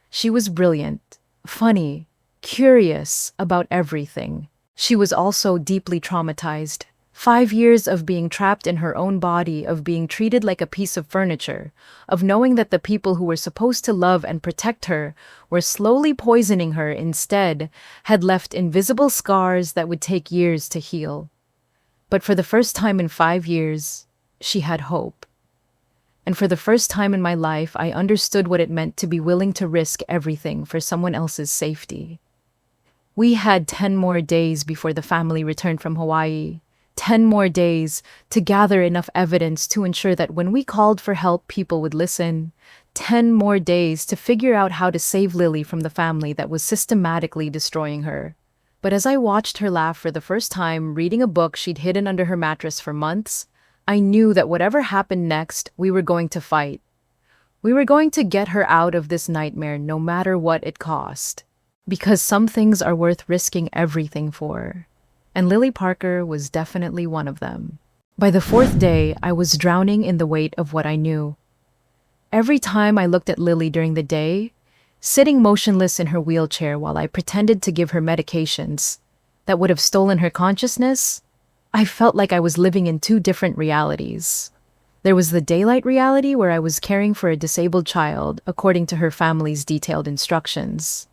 She was brilliant, funny, curious about everything. She was also deeply traumatized. 5 years of being trapped in her own body, of being treated like a piece of furniture, of knowing that the people who were supposed to love and protect her were slowly poisoning her instead, had left invisible scars that would take years to heal. But for the first time in 5 years, she had hope. And for the first time in my life, I understood what it meant to be willing to risk everything for someone else's safety. We had 10 more days before the family returned from Hawaii. 10 more days to gather enough evidence to ensure that when we called for help, people would listen. 10 more days to figure out how to save Lily from the family that was systematically destroying her. But as I watched her laugh for the first time, reading a book she'd hidden under her mattress for months, I knew that whatever happened next, we were going to fight. We were going to get her out of this nightmare no matter what it cost. Because some things are worth risking everything for. And Lily Parker was definitely one of them. By the 4th day, I was drowning in the weight of what I knew. Every time I looked at Lily during the day, sitting motionless in her wheelchair while I pretended to give her medications that would have stolen her consciousness, I felt like I was living in 2 different realities. There was the daylight reality where I was caring for a disabled child according to her family's detailed instructions.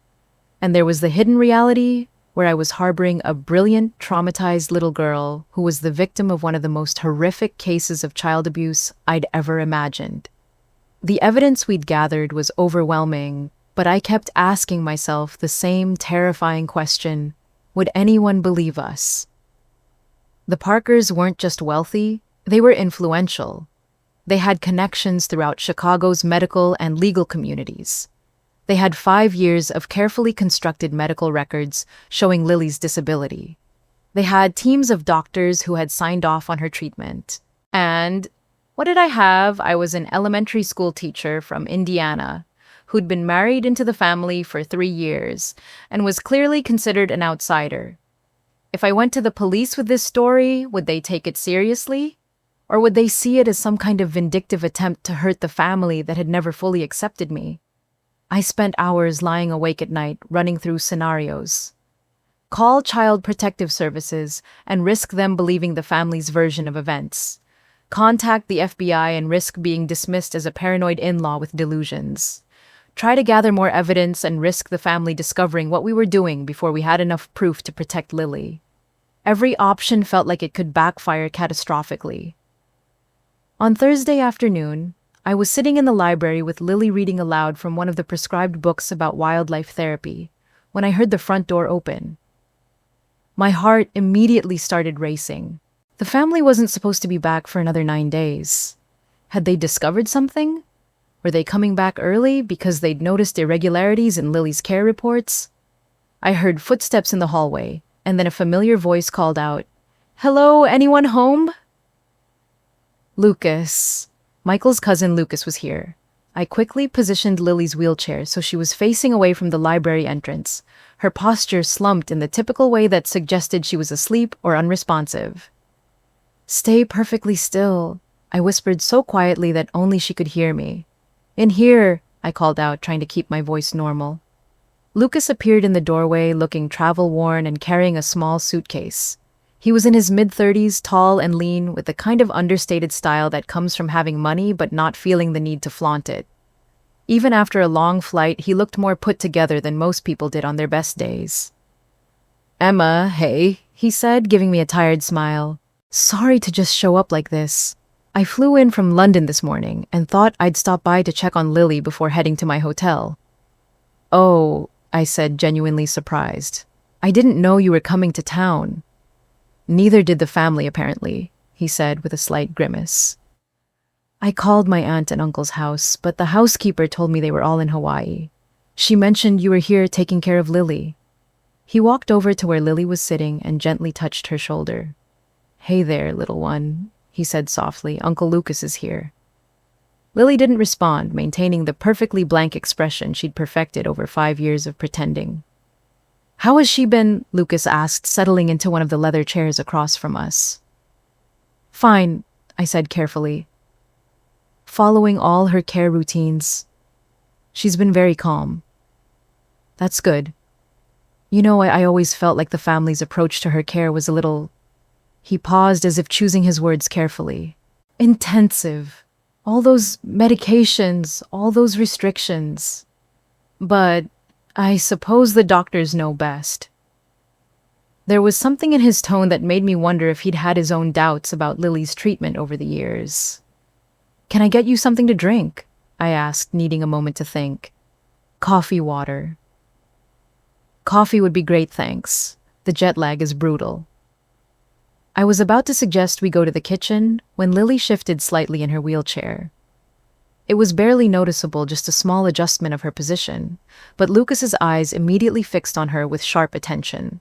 And there was the hidden reality where I was harboring a brilliant, traumatized little girl who was the victim of one of the most horrific cases of child abuse I'd ever imagined. The evidence we'd gathered was overwhelming, but I kept asking myself the same terrifying question: would anyone believe us? The Parkers weren't just wealthy, they were influential. They had connections throughout Chicago's medical and legal communities. They had 5 years of carefully constructed medical records showing Lily's disability. They had teams of doctors who had signed off on her treatment. And what did I have? I was an elementary school teacher from Indiana who'd been married into the family for 3 years and was clearly considered an outsider. If I went to the police with this story, would they take it seriously? Or would they see it as some kind of vindictive attempt to hurt the family that had never fully accepted me? I spent hours lying awake at night, running through scenarios. Call Child Protective Services and risk them believing the family's version of events. Contact the FBI and risk being dismissed as a paranoid in-law with delusions. Try to gather more evidence and risk the family discovering what we were doing before we had enough proof to protect Lily. Every option felt like it could backfire catastrophically. On Thursday afternoon, I was sitting in the library with Lily reading aloud from one of the prescribed books about wildlife therapy when I heard the front door open. My heart immediately started racing. The family wasn't supposed to be back for another 9 days. Had they discovered something? Were they coming back early because they'd noticed irregularities in Lily's care reports? I heard footsteps in the hallway, and then a familiar voice called out, "Hello, anyone home?" Lucas. Michael's cousin Lucas was here. I quickly positioned Lily's wheelchair so she was facing away from the library entrance, her posture slumped in the typical way that suggested she was asleep or unresponsive. "Stay perfectly still," I whispered so quietly that only she could hear me. "In here," I called out, trying to keep my voice normal. Lucas appeared in the doorway, looking travel-worn and carrying a small suitcase. He was in his mid-30s, tall and lean, with the kind of understated style that comes from having money but not feeling the need to flaunt it. Even after a long flight, he looked more put together than most people did on their best days. Emma, hey, he said, giving me a tired smile. Sorry to just show up like this. I flew in from London this morning and thought I'd stop by to check on Lily before heading to my hotel. Oh, I said, genuinely surprised. I didn't know you were coming to town. Neither did the family, apparently, he said with a slight grimace. I called my aunt and uncle's house, but the housekeeper told me they were all in Hawaii. She mentioned you were here taking care of Lily. He walked over to where Lily was sitting and gently touched her shoulder. Hey there, little one, he said softly. Uncle Lucas is here. Lily didn't respond, maintaining the perfectly blank expression she'd perfected over 5 years of pretending. How has she been? Lucas asked, settling into one of the leather chairs across from us. Fine, I said carefully. Following all her care routines. She's been very calm. That's good. You know, I always felt like the family's approach to her care was a little... He paused as if choosing his words carefully. Intensive. All those medications, all those restrictions. But I suppose the doctors know best. There was something in his tone that made me wonder if he'd had his own doubts about Lily's treatment over the years. Can I get you something to drink? I asked, needing a moment to think. Coffee, water. Coffee would be great, thanks. The jet lag is brutal. I was about to suggest we go to the kitchen when Lily shifted slightly in her wheelchair. It was barely noticeable, just a small adjustment of her position, but Lucas's eyes immediately fixed on her with sharp attention.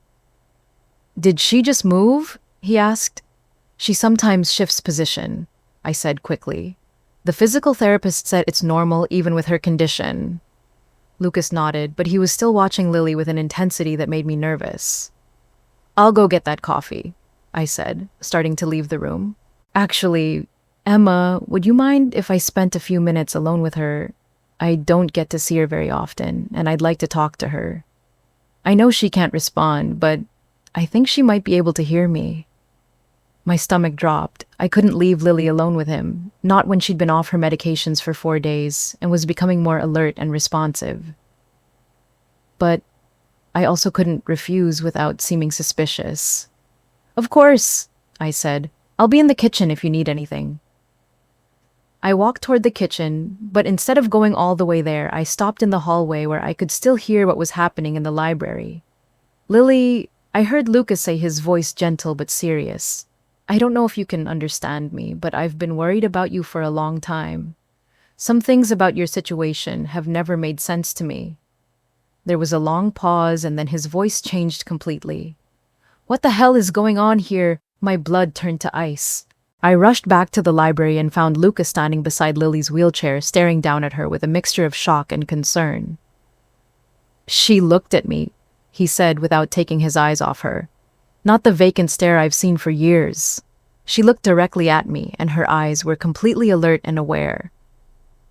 Did she just move? He asked. She sometimes shifts position, I said quickly. The physical therapist said it's normal even with her condition. Lucas nodded, but he was still watching Lily with an intensity that made me nervous. I'll go get that coffee, I said, starting to leave the room. Actually, Emma, would you mind if I spent a few minutes alone with her? I don't get to see her very often, and I'd like to talk to her. I know she can't respond, but I think she might be able to hear me. My stomach dropped. I couldn't leave Lily alone with him, not when she'd been off her medications for 4 days and was becoming more alert and responsive. But I also couldn't refuse without seeming suspicious. Of course, I said. I'll be in the kitchen if you need anything. I walked toward the kitchen, but instead of going all the way there, I stopped in the hallway where I could still hear what was happening in the library. Lily, I heard Lucas say, his voice gentle but serious. I don't know if you can understand me, but I've been worried about you for a long time. Some things about your situation have never made sense to me. There was a long pause, and then his voice changed completely. What the hell is going on here? My blood turned to ice. I rushed back to the library and found Lucas standing beside Lily's wheelchair, staring down at her with a mixture of shock and concern. She looked at me, he said without taking his eyes off her. Not the vacant stare I've seen for years. She looked directly at me, and her eyes were completely alert and aware.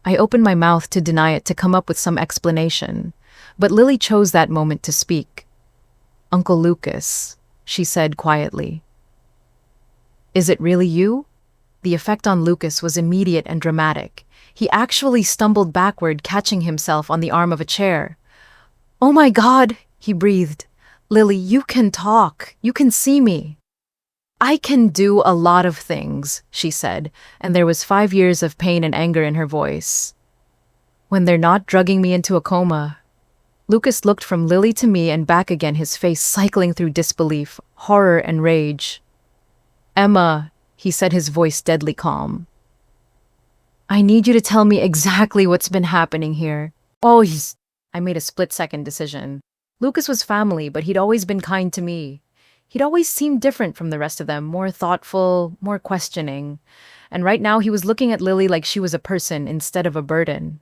I opened my mouth to deny it, to come up with some explanation, but Lily chose that moment to speak. Uncle Lucas, she said quietly. Is it really you? The effect on Lucas was immediate and dramatic. He actually stumbled backward, catching himself on the arm of a chair. Oh my God, he breathed. Lily, you can talk. You can see me. I can do a lot of things, she said, and there was 5 years of pain and anger in her voice. When they're not drugging me into a coma. Lucas looked from Lily to me and back again, his face cycling through disbelief, horror, and rage. Emma, he said, his voice deadly calm. I need you to tell me exactly what's been happening here. Oh, I made a split-second decision. Lucas was family, but he'd always been kind to me. He'd always seemed different from the rest of them, more thoughtful, more questioning. And right now he was looking at Lily like she was a person instead of a burden.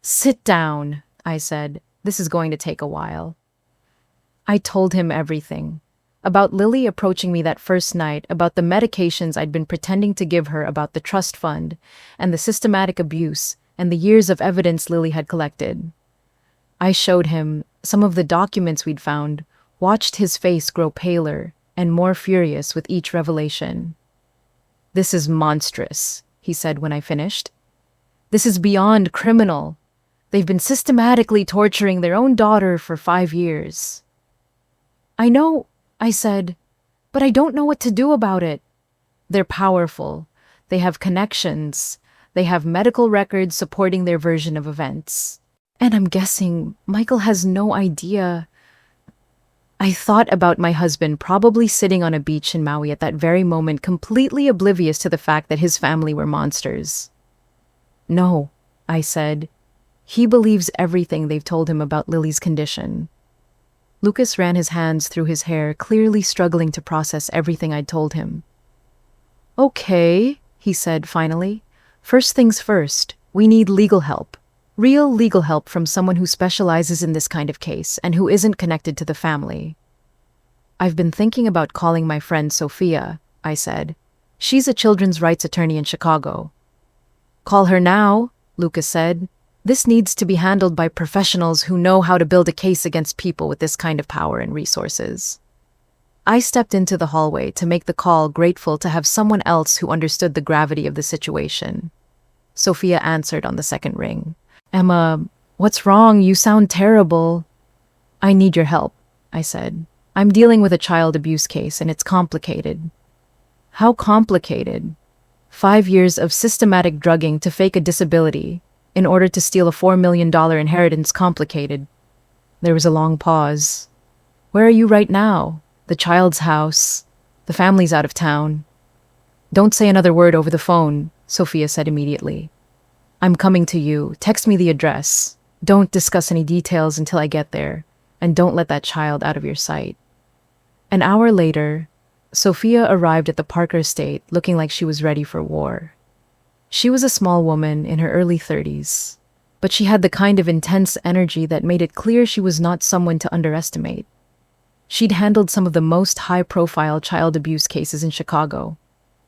Sit down, I said. This is going to take a while. I told him everything. About Lily approaching me that first night, about the medications I'd been pretending to give her, about the trust fund, and the systematic abuse, and the years of evidence Lily had collected. I showed him some of the documents we'd found, watched his face grow paler and more furious with each revelation. This is monstrous, he said when I finished. This is beyond criminal. They've been systematically torturing their own daughter for 5 years. I know, I said, but I don't know what to do about it. They're powerful. They have connections. They have medical records supporting their version of events. And I'm guessing Michael has no idea. I thought about my husband probably sitting on a beach in Maui at that very moment, completely oblivious to the fact that his family were monsters. No, I said. He believes everything they've told him about Lily's condition. Lucas ran his hands through his hair, clearly struggling to process everything I'd told him. Okay, he said finally. First things first, we need legal help. Real legal help from someone who specializes in this kind of case and who isn't connected to the family. I've been thinking about calling my friend Sophia, I said. She's a children's rights attorney in Chicago. Call her now, Lucas said. This needs to be handled by professionals who know how to build a case against people with this kind of power and resources. I stepped into the hallway to make the call, grateful to have someone else who understood the gravity of the situation. Sophia answered on the second ring. Emma, what's wrong? You sound terrible. I need your help, I said. I'm dealing with a child abuse case and it's complicated. How complicated? 5 years of systematic drugging to fake a disability in order to steal a $4 million inheritance. Complicated. There was a long pause. Where are you right now? The child's house. The family's out of town. Don't say another word over the phone, Sophia said immediately. I'm coming to you. Text me the address. Don't discuss any details until I get there, and don't let that child out of your sight. An hour later, Sophia arrived at the Parker estate looking like she was ready for war. She was a small woman in her early 30s, but she had the kind of intense energy that made it clear she was not someone to underestimate. She'd handled some of the most high-profile child abuse cases in Chicago,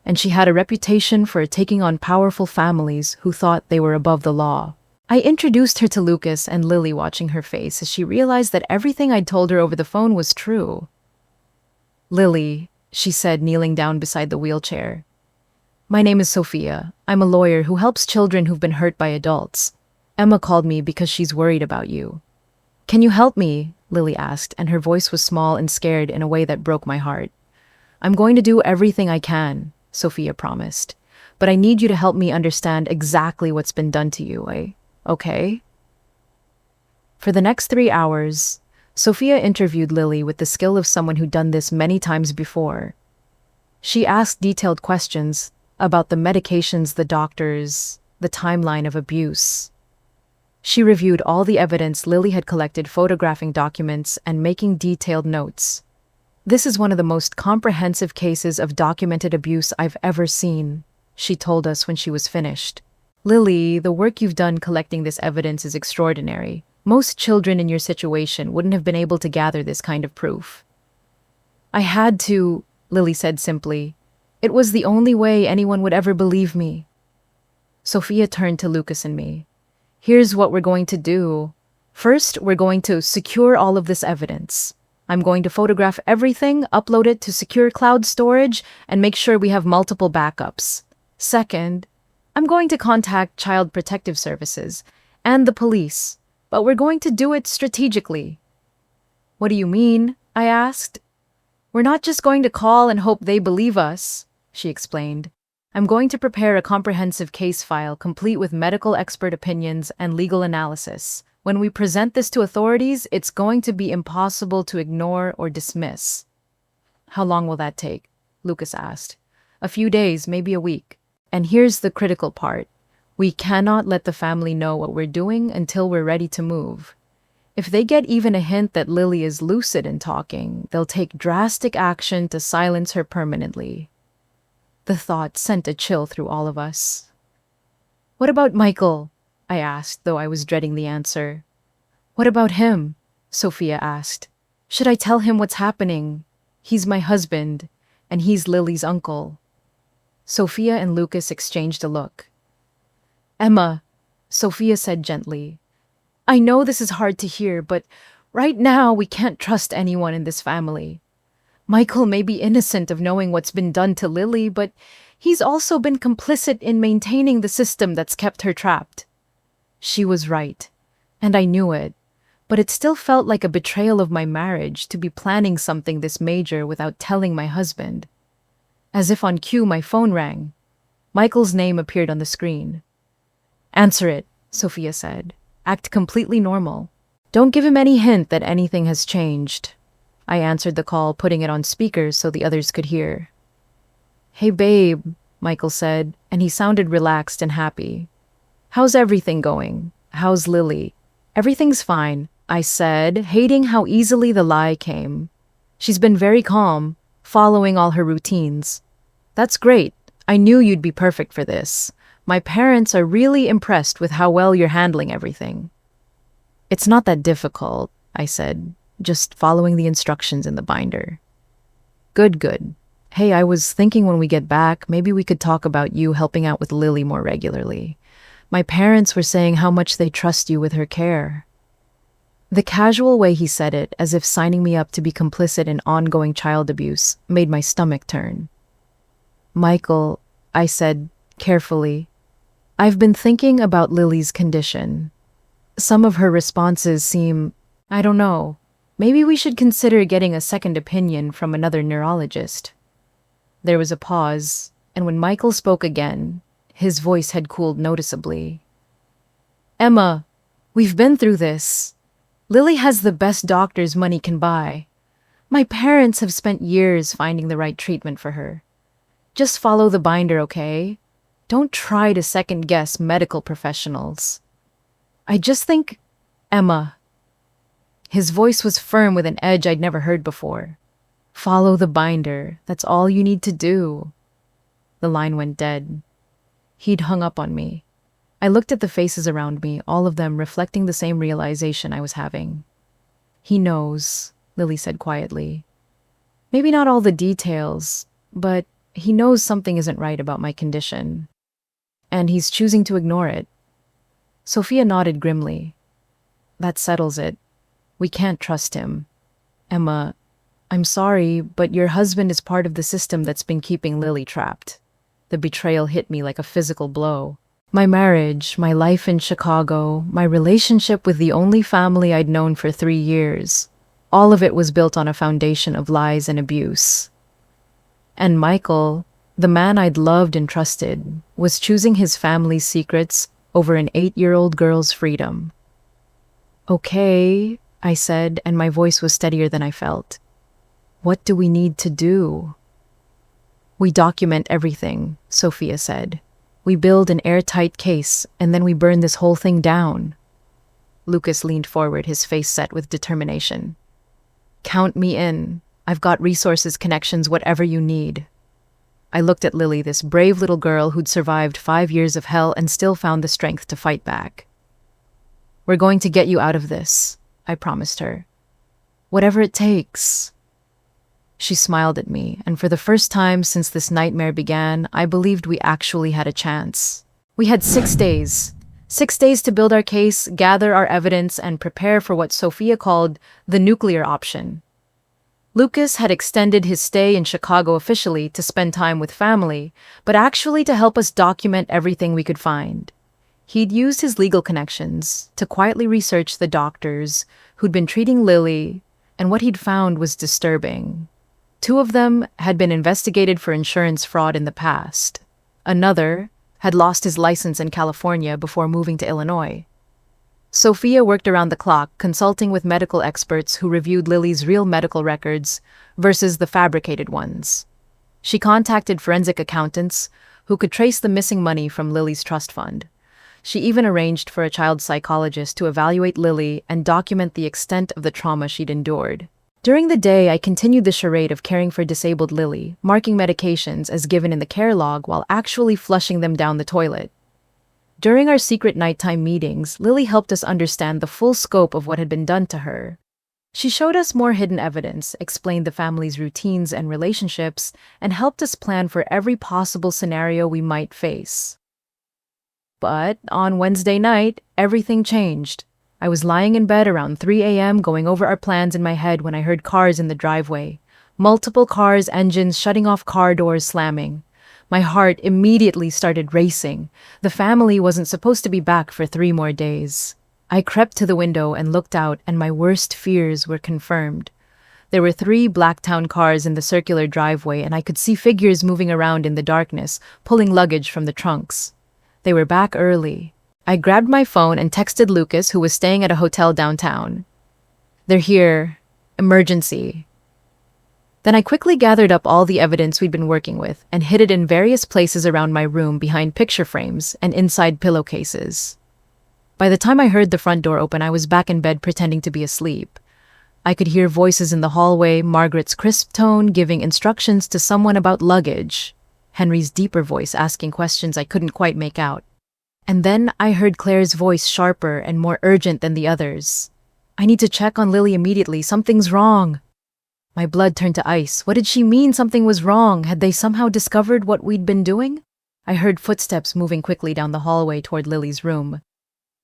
and she had a reputation for taking on powerful families who thought they were above the law. I introduced her to Lucas and Lily, watching her face as she realized that everything I'd told her over the phone was true. Lily, she said, kneeling down beside the wheelchair. My name is Sophia. I'm a lawyer who helps children who've been hurt by adults. Emma called me because she's worried about you. Can you help me? Lily asked, and her voice was small and scared in a way that broke my heart. I'm going to do everything I can, Sophia promised. But I need you to help me understand exactly what's been done to you, okay? For the next 3 hours, Sophia interviewed Lily with the skill of someone who'd done this many times before. She asked detailed questions about the medications, the doctors, the timeline of abuse. She reviewed all the evidence Lily had collected, photographing documents and making detailed notes. This is one of the most comprehensive cases of documented abuse I've ever seen, she told us when she was finished. Lily, the work you've done collecting this evidence is extraordinary. Most children in your situation wouldn't have been able to gather this kind of proof. I had to, Lily said simply. It was the only way anyone would ever believe me. Sophia turned to Lucas and me. Here's what we're going to do. First, we're going to secure all of this evidence. I'm going to photograph everything, upload it to secure cloud storage, and make sure we have multiple backups. Second, I'm going to contact Child Protective Services and the police, but we're going to do it strategically. What do you mean? I asked. We're not just going to call and hope they believe us, she explained. I'm going to prepare a comprehensive case file complete with medical expert opinions and legal analysis. When we present this to authorities, it's going to be impossible to ignore or dismiss. How long will that take? Lucas asked. A few days, maybe a week. And here's the critical part. We cannot let the family know what we're doing until we're ready to move. If they get even a hint that Lily is lucid in talking, they'll take drastic action to silence her permanently. The thought sent a chill through all of us. What about Michael? I asked, though I was dreading the answer. What about him? Sophia asked. Should I tell him what's happening? He's my husband, and he's Lily's uncle. Sophia and Lucas exchanged a look. Emma, Sophia said gently, I know this is hard to hear, but right now we can't trust anyone in this family. Michael may be innocent of knowing what's been done to Lily, but he's also been complicit in maintaining the system that's kept her trapped. She was right, and I knew it, but it still felt like a betrayal of my marriage to be planning something this major without telling my husband. As if on cue, my phone rang. Michael's name appeared on the screen. "Answer it," Sophia said. "Act completely normal. Don't give him any hint that anything has changed." I answered the call, putting it on speaker so the others could hear. "Hey babe," Michael said, and he sounded relaxed and happy. "How's everything going? How's Lily?" "Everything's fine," I said, hating how easily the lie came. "She's been very calm, following all her routines." "That's great. I knew you'd be perfect for this. My parents are really impressed with how well you're handling everything." "It's not that difficult," I said, "just following the instructions in the binder." Good, good. Hey, I was thinking when we get back, maybe we could talk about you helping out with Lily more regularly. My parents were saying how much they trust you with her care." The casual way he said it, as if signing me up to be complicit in ongoing child abuse, made my stomach turn. "Michael," I said carefully, "I've been thinking about Lily's condition. Some of her responses seem, I don't know, maybe we should consider getting a second opinion from another neurologist." There was a pause, and when Michael spoke again, his voice had cooled noticeably. "Emma, we've been through this. Lily has the best doctors money can buy. My parents have spent years finding the right treatment for her. Just follow the binder, okay? Don't try to second-guess medical professionals. I just think, Emma." His voice was firm with an edge I'd never heard before. "Follow the binder. That's all you need to do." The line went dead. He'd hung up on me. I looked at the faces around me, all of them reflecting the same realization I was having. "He knows," Lily said quietly. "Maybe not all the details, but he knows something isn't right about my condition. And he's choosing to ignore it." Sophia nodded grimly. "That settles it. We can't trust him. Emma, I'm sorry, but your husband is part of the system that's been keeping Lily trapped." The betrayal hit me like a physical blow. My marriage, my life in Chicago, my relationship with the only family I'd known for 3 years, all of it was built on a foundation of lies and abuse. And Michael, the man I'd loved and trusted, was choosing his family's secrets over an 8-year-old girl's freedom. "Okay," I said, and my voice was steadier than I felt. "What do we need to do?" "We document everything," Sophia said. "We build an airtight case, and then we burn this whole thing down." Lucas leaned forward, his face set with determination. "Count me in. I've got resources, connections, whatever you need." I looked at Lily, this brave little girl who'd survived 5 years of hell and still found the strength to fight back. "We're going to get you out of this," I promised her. "Whatever it takes." She smiled at me, and for the first time since this nightmare began, I believed we actually had a chance. We had 6 days. 6 days to build our case, gather our evidence, and prepare for what Sophia called the nuclear option. Lucas had extended his stay in Chicago officially to spend time with family, but actually to help us document everything we could find. He'd used his legal connections to quietly research the doctors who'd been treating Lily, and what he'd found was disturbing. 2 of them had been investigated for insurance fraud in the past. Another had lost his license in California before moving to Illinois. Sophia worked around the clock, consulting with medical experts who reviewed Lily's real medical records versus the fabricated ones. She contacted forensic accountants who could trace the missing money from Lily's trust fund. She even arranged for a child psychologist to evaluate Lily and document the extent of the trauma she'd endured. During the day, I continued the charade of caring for disabled Lily, marking medications as given in the care log while actually flushing them down the toilet. During our secret nighttime meetings, Lily helped us understand the full scope of what had been done to her. She showed us more hidden evidence, explained the family's routines and relationships, and helped us plan for every possible scenario we might face. But on Wednesday night, everything changed. I was lying in bed around 3 a.m. going over our plans in my head when I heard cars in the driveway. Multiple cars, engines shutting off, car doors slamming. My heart immediately started racing. The family wasn't supposed to be back for 3 more days. I crept to the window and looked out, and my worst fears were confirmed. There were 3 Blacktown cars in the circular driveway, and I could see figures moving around in the darkness, pulling luggage from the trunks. They were back early. I grabbed my phone and texted Lucas, who was staying at a hotel downtown. "They're here. Emergency." Then I quickly gathered up all the evidence we'd been working with and hid it in various places around my room, behind picture frames and inside pillowcases. By the time I heard the front door open, I was back in bed pretending to be asleep. I could hear voices in the hallway, Margaret's crisp tone giving instructions to someone about luggage, Henry's deeper voice asking questions I couldn't quite make out. And then I heard Claire's voice, sharper and more urgent than the others. "I need to check on Lily immediately. Something's wrong." My blood turned to ice. What did she mean something was wrong? Had they somehow discovered what we'd been doing? I heard footsteps moving quickly down the hallway toward Lily's room.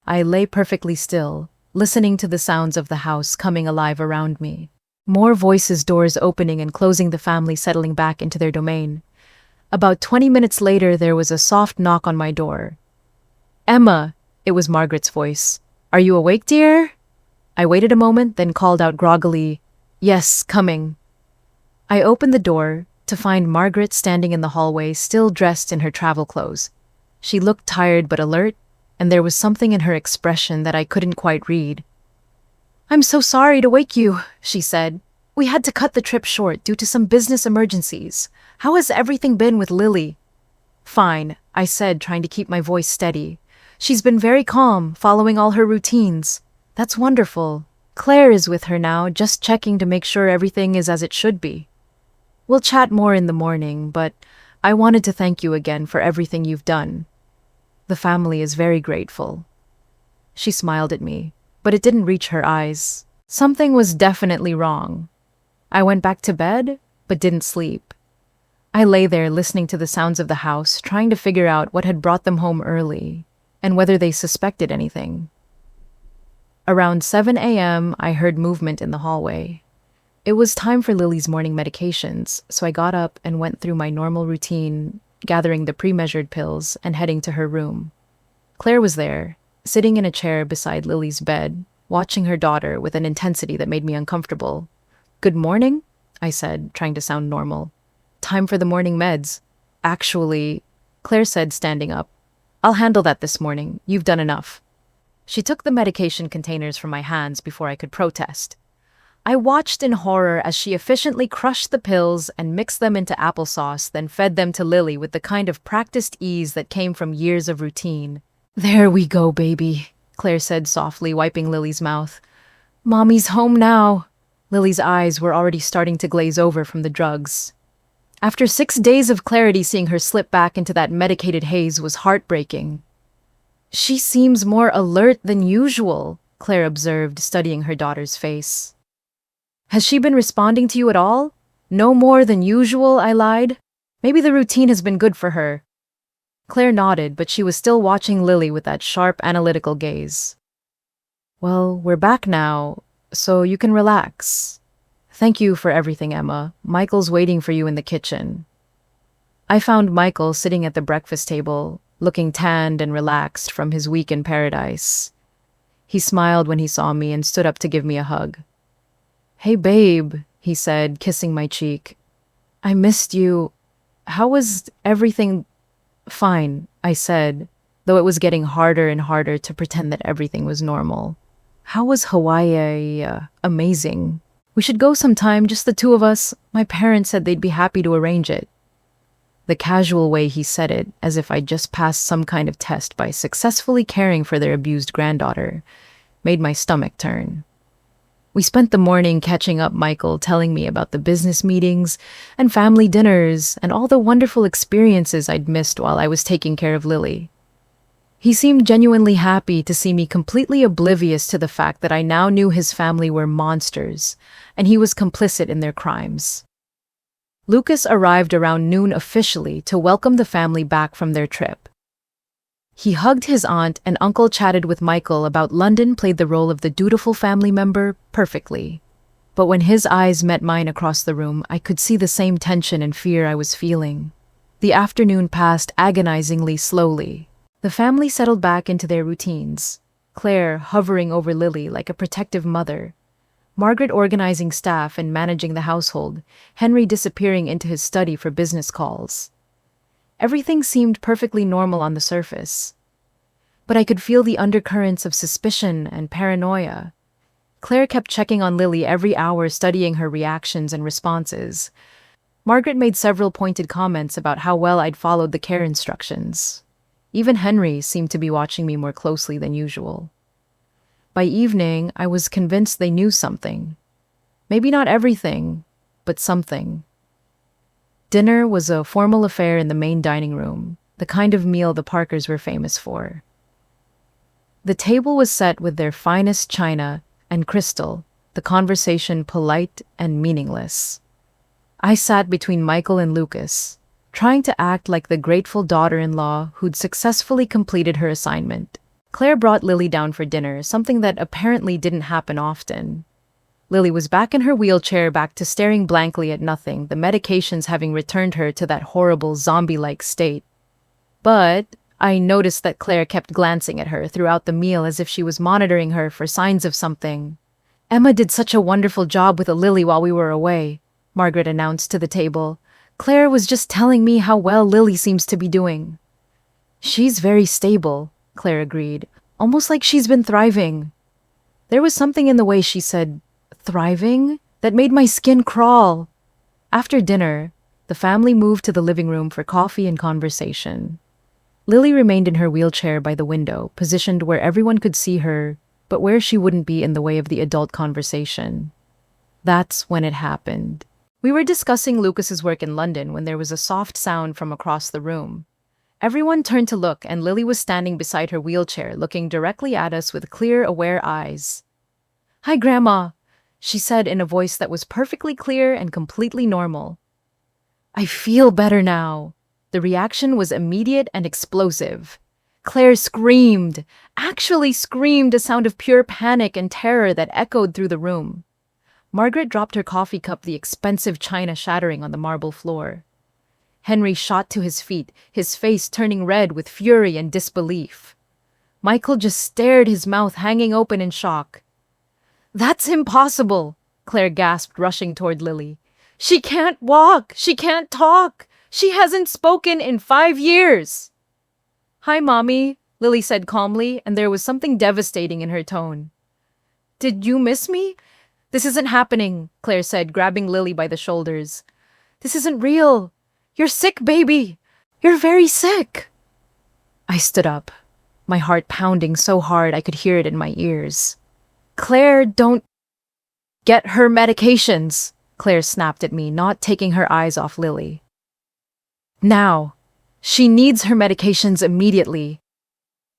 I lay perfectly still, listening to the sounds of the house coming alive around me. More voices, doors opening and closing, the family settling back into their domain. About 20 minutes later, there was a soft knock on my door. "Emma," it was Margaret's voice. "Are you awake, dear?" I waited a moment, then called out groggily, "Yes, coming." I opened the door to find Margaret standing in the hallway, still dressed in her travel clothes. She looked tired but alert, and there was something in her expression that I couldn't quite read. "I'm so sorry to wake you," she said. "We had to cut the trip short due to some business emergencies. How has everything been with Lily?" "Fine," I said, trying to keep my voice steady. "She's been very calm, following all her routines." "That's wonderful. Claire is with her now, just checking to make sure everything is as it should be. We'll chat more in the morning, but I wanted to thank you again for everything you've done. The family is very grateful." She smiled at me, but it didn't reach her eyes. Something was definitely wrong. I went back to bed, but didn't sleep. I lay there listening to the sounds of the house, trying to figure out what had brought them home early, and whether they suspected anything. Around 7 a.m., I heard movement in the hallway. It was time for Lily's morning medications, so I got up and went through my normal routine, gathering the pre-measured pills and heading to her room. Claire was there, sitting in a chair beside Lily's bed, watching her daughter with an intensity that made me uncomfortable. "Good morning," I said, trying to sound normal. "Time for the morning meds." "Actually," Claire said, standing up, "I'll handle that this morning. You've done enough." She took the medication containers from my hands before I could protest. I watched in horror as she efficiently crushed the pills and mixed them into applesauce, then fed them to Lily with the kind of practiced ease that came from years of routine. "There we go, baby," Claire said softly, wiping Lily's mouth. "Mommy's home now." Lily's eyes were already starting to glaze over from the drugs. After 6 days of clarity, seeing her slip back into that medicated haze was heartbreaking. "She seems more alert than usual," Claire observed, studying her daughter's face. "Has she been responding to you at all?" "No more than usual," I lied. "Maybe the routine has been good for her." Claire nodded, but she was still watching Lily with that sharp, analytical gaze. "Well, we're back now, so you can relax. Thank you for everything, Emma. Michael's waiting for you in the kitchen." I found Michael sitting at the breakfast table, looking tanned and relaxed from his week in paradise. He smiled when he saw me and stood up to give me a hug. "Hey, babe," he said, kissing my cheek. "I missed you. How was everything?" "Fine," I said, though it was getting harder and harder to pretend that everything was normal. "How was Hawaii? Amazing. We should go sometime, just the 2 of us. My parents said they'd be happy to arrange it." The casual way he said it, as if I'd just passed some kind of test by successfully caring for their abused granddaughter, made my stomach turn. We spent the morning catching up, Michael telling me about the business meetings and family dinners and all the wonderful experiences I'd missed while I was taking care of Lily. He seemed genuinely happy to see me completely oblivious to the fact that I now knew his family were monsters, and he was complicit in their crimes. Lucas arrived around noon officially to welcome the family back from their trip. He hugged his aunt, and Uncle chatted with Michael about London, played the role of the dutiful family member perfectly. But when his eyes met mine across the room, I could see the same tension and fear I was feeling. The afternoon passed agonizingly slowly. The family settled back into their routines. Claire hovering over Lily like a protective mother, Margaret organizing staff and managing the household, Henry disappearing into his study for business calls. Everything seemed perfectly normal on the surface. But I could feel the undercurrents of suspicion and paranoia. Claire kept checking on Lily every hour, studying her reactions and responses. Margaret made several pointed comments about how well I'd followed the care instructions. Even Henry seemed to be watching me more closely than usual. By evening, I was convinced they knew something. Maybe not everything, but something. Dinner was a formal affair in the main dining room, the kind of meal the Parkers were famous for. The table was set with their finest china and crystal, the conversation polite and meaningless. I sat between Michael and Lucas, trying to act like the grateful daughter-in-law who'd successfully completed her assignment. Claire brought Lily down for dinner, something that apparently didn't happen often. Lily was back in her wheelchair, back to staring blankly at nothing, the medications having returned her to that horrible zombie-like state. But I noticed that Claire kept glancing at her throughout the meal as if she was monitoring her for signs of something. "Emma did such a wonderful job with Lily while we were away," Margaret announced to the table. "Claire was just telling me how well Lily seems to be doing." "She's very stable," Claire agreed, "almost like she's been thriving." There was something in the way she said, "thriving," that made my skin crawl. After dinner, the family moved to the living room for coffee and conversation. Lily remained in her wheelchair by the window, positioned where everyone could see her, but where she wouldn't be in the way of the adult conversation. That's when it happened. We were discussing Lucas's work in London when there was a soft sound from across the room. Everyone turned to look, and Lily was standing beside her wheelchair, looking directly at us with clear, aware eyes. "Hi, Grandma," she said in a voice that was perfectly clear and completely normal. "I feel better now." The reaction was immediate and explosive. Claire screamed, actually screamed, a sound of pure panic and terror that echoed through the room. Margaret dropped her coffee cup, the expensive china shattering on the marble floor. Henry shot to his feet, his face turning red with fury and disbelief. Michael just stared, his mouth hanging open in shock. "That's impossible," Claire gasped, rushing toward Lily. "She can't walk. She can't talk. She hasn't spoken in 5 years." "Hi, Mommy," Lily said calmly, and there was something devastating in her tone. "Did you miss me?" "This isn't happening," Claire said, grabbing Lily by the shoulders. "This isn't real. You're sick, baby. You're very sick." I stood up, my heart pounding so hard I could hear it in my ears. "Claire, don't get her medications," Claire snapped at me, not taking her eyes off Lily. "Now. She needs her medications immediately."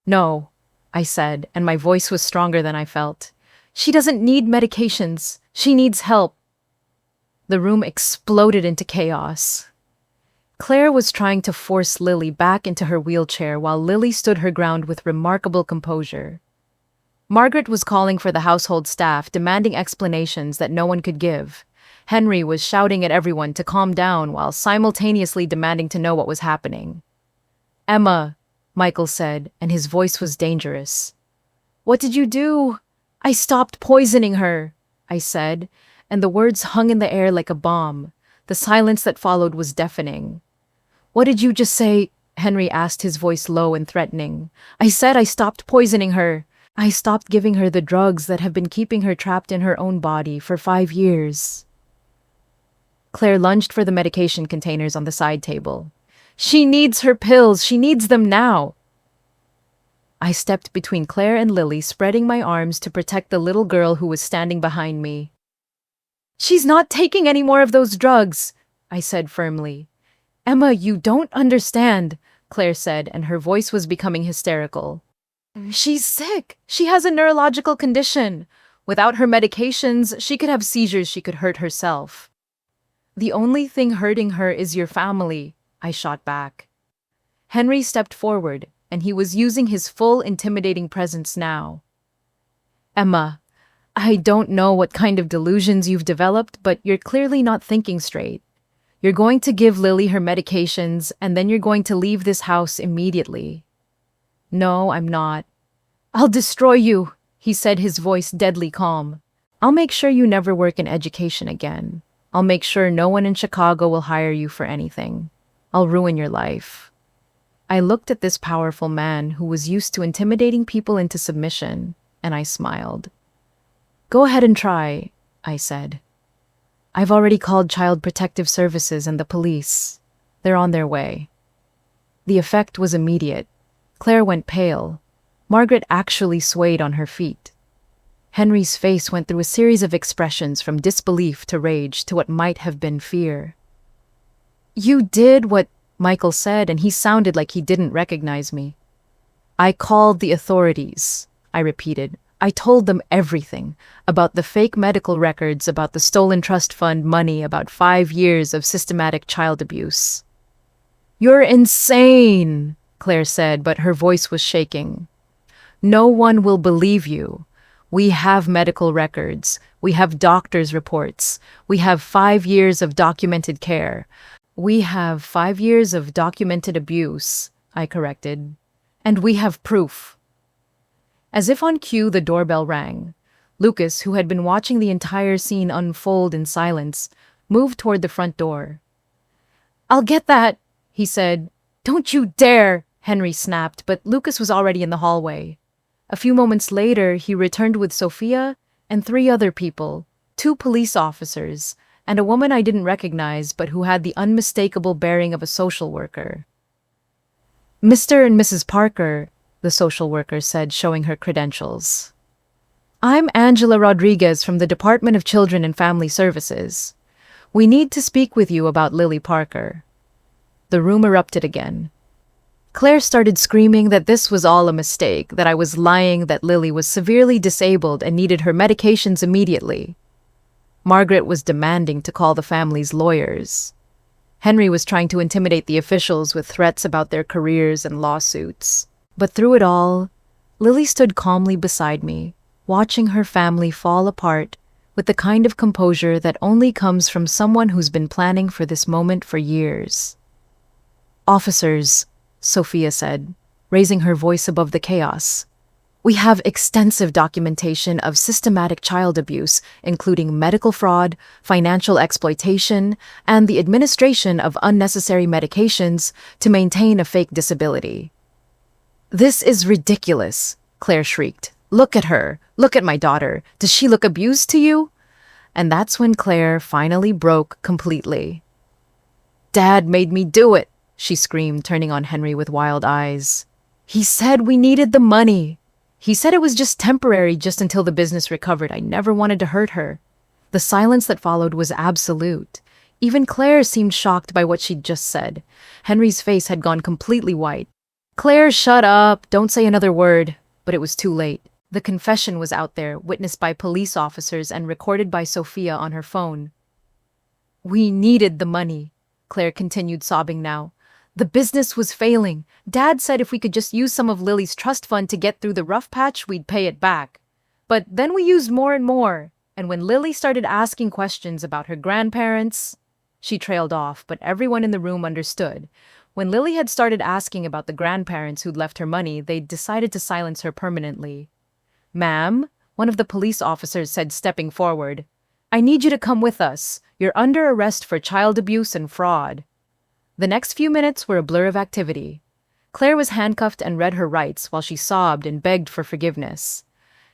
"No," I said, and my voice was stronger than I felt. "She doesn't need medications. She needs help." The room exploded into chaos. Claire was trying to force Lily back into her wheelchair while Lily stood her ground with remarkable composure. Margaret was calling for the household staff, demanding explanations that no one could give. Henry was shouting at everyone to calm down while simultaneously demanding to know what was happening. "Emma," Michael said, and his voice was dangerous. "What did you do?" "I stopped poisoning her," I said, and the words hung in the air like a bomb. The silence that followed was deafening. "What did you just say?" Henry asked, his voice low and threatening. "I said I stopped poisoning her. I stopped giving her the drugs that have been keeping her trapped in her own body for 5 years. Claire lunged for the medication containers on the side table. "She needs her pills. She needs them now." I stepped between Claire and Lily, spreading my arms to protect the little girl who was standing behind me. "She's not taking any more of those drugs," I said firmly. "Emma, you don't understand," Claire said, and her voice was becoming hysterical. "She's sick. She has a neurological condition. Without her medications, she could have seizures, she could hurt herself." "The only thing hurting her is your family," I shot back. Henry stepped forward, and he was using his full intimidating presence now. "Emma, I don't know what kind of delusions you've developed, but you're clearly not thinking straight. You're going to give Lily her medications, and then you're going to leave this house immediately." "No, I'm not." I'll destroy you, he said, his voice deadly calm. I'll make sure you never work in education again. I'll make sure no one in Chicago will hire you for anything. I'll ruin your life. I looked at this powerful man who was used to intimidating people into submission, and I smiled. Go ahead and try, I said. I've already called Child Protective Services and the police. They're on their way. The effect was immediate. Claire went pale. Margaret actually swayed on her feet. Henry's face went through a series of expressions from disbelief to rage to what might have been fear. You did what Michael said, and he sounded like he didn't recognize me. I called the authorities, I repeated. I told them everything about the fake medical records, about the stolen trust fund money, about 5 years of systematic child abuse. You're insane, Claire said, but her voice was shaking. No one will believe you. We have medical records. We have doctors' reports. We have 5 years of documented care. We have 5 years of documented abuse, I corrected. And we have proof. As if on cue, the doorbell rang. Lucas, who had been watching the entire scene unfold in silence, moved toward the front door. I'll get that, he said. Don't you dare, Henry snapped, but Lucas was already in the hallway. A few moments later, he returned with Sophia and 3 other people, 2 police officers, and a woman I didn't recognize but who had the unmistakable bearing of a social worker. Mr. and Mrs. Parker, the social worker said, showing her credentials. I'm Angela Rodriguez from the Department of Children and Family Services. We need to speak with you about Lily Parker. The room erupted again. Claire started screaming that this was all a mistake, that I was lying, that Lily was severely disabled and needed her medications immediately. Margaret was demanding to call the family's lawyers. Henry was trying to intimidate the officials with threats about their careers and lawsuits. But through it all, Lily stood calmly beside me, watching her family fall apart with the kind of composure that only comes from someone who's been planning for this moment for years. Officers, Sophia said, raising her voice above the chaos. We have extensive documentation of systematic child abuse, including medical fraud, financial exploitation, and the administration of unnecessary medications to maintain a fake disability. This is ridiculous, Claire shrieked. Look at her. Look at my daughter. Does she look abused to you? And that's when Claire finally broke completely. Dad made me do it, she screamed, turning on Henry with wild eyes. He said we needed the money. He said it was just temporary, just until the business recovered. I never wanted to hurt her. The silence that followed was absolute. Even Claire seemed shocked by what she'd just said. Henry's face had gone completely white. Claire, shut up. Don't say another word. But it was too late. The confession was out there, witnessed by police officers and recorded by Sophia on her phone. We needed the money, Claire continued, sobbing now. The business was failing. Dad said if we could just use some of Lily's trust fund to get through the rough patch, we'd pay it back. But then we used more and more, and when Lily started asking questions about her grandparents, she trailed off, but everyone in the room understood. When Lily had started asking about the grandparents who'd left her money, they decided to silence her permanently. Ma'am, one of the police officers said, stepping forward, I need you to come with us. You're under arrest for child abuse and fraud. The next few minutes were a blur of activity. Claire was handcuffed and read her rights while she sobbed and begged for forgiveness.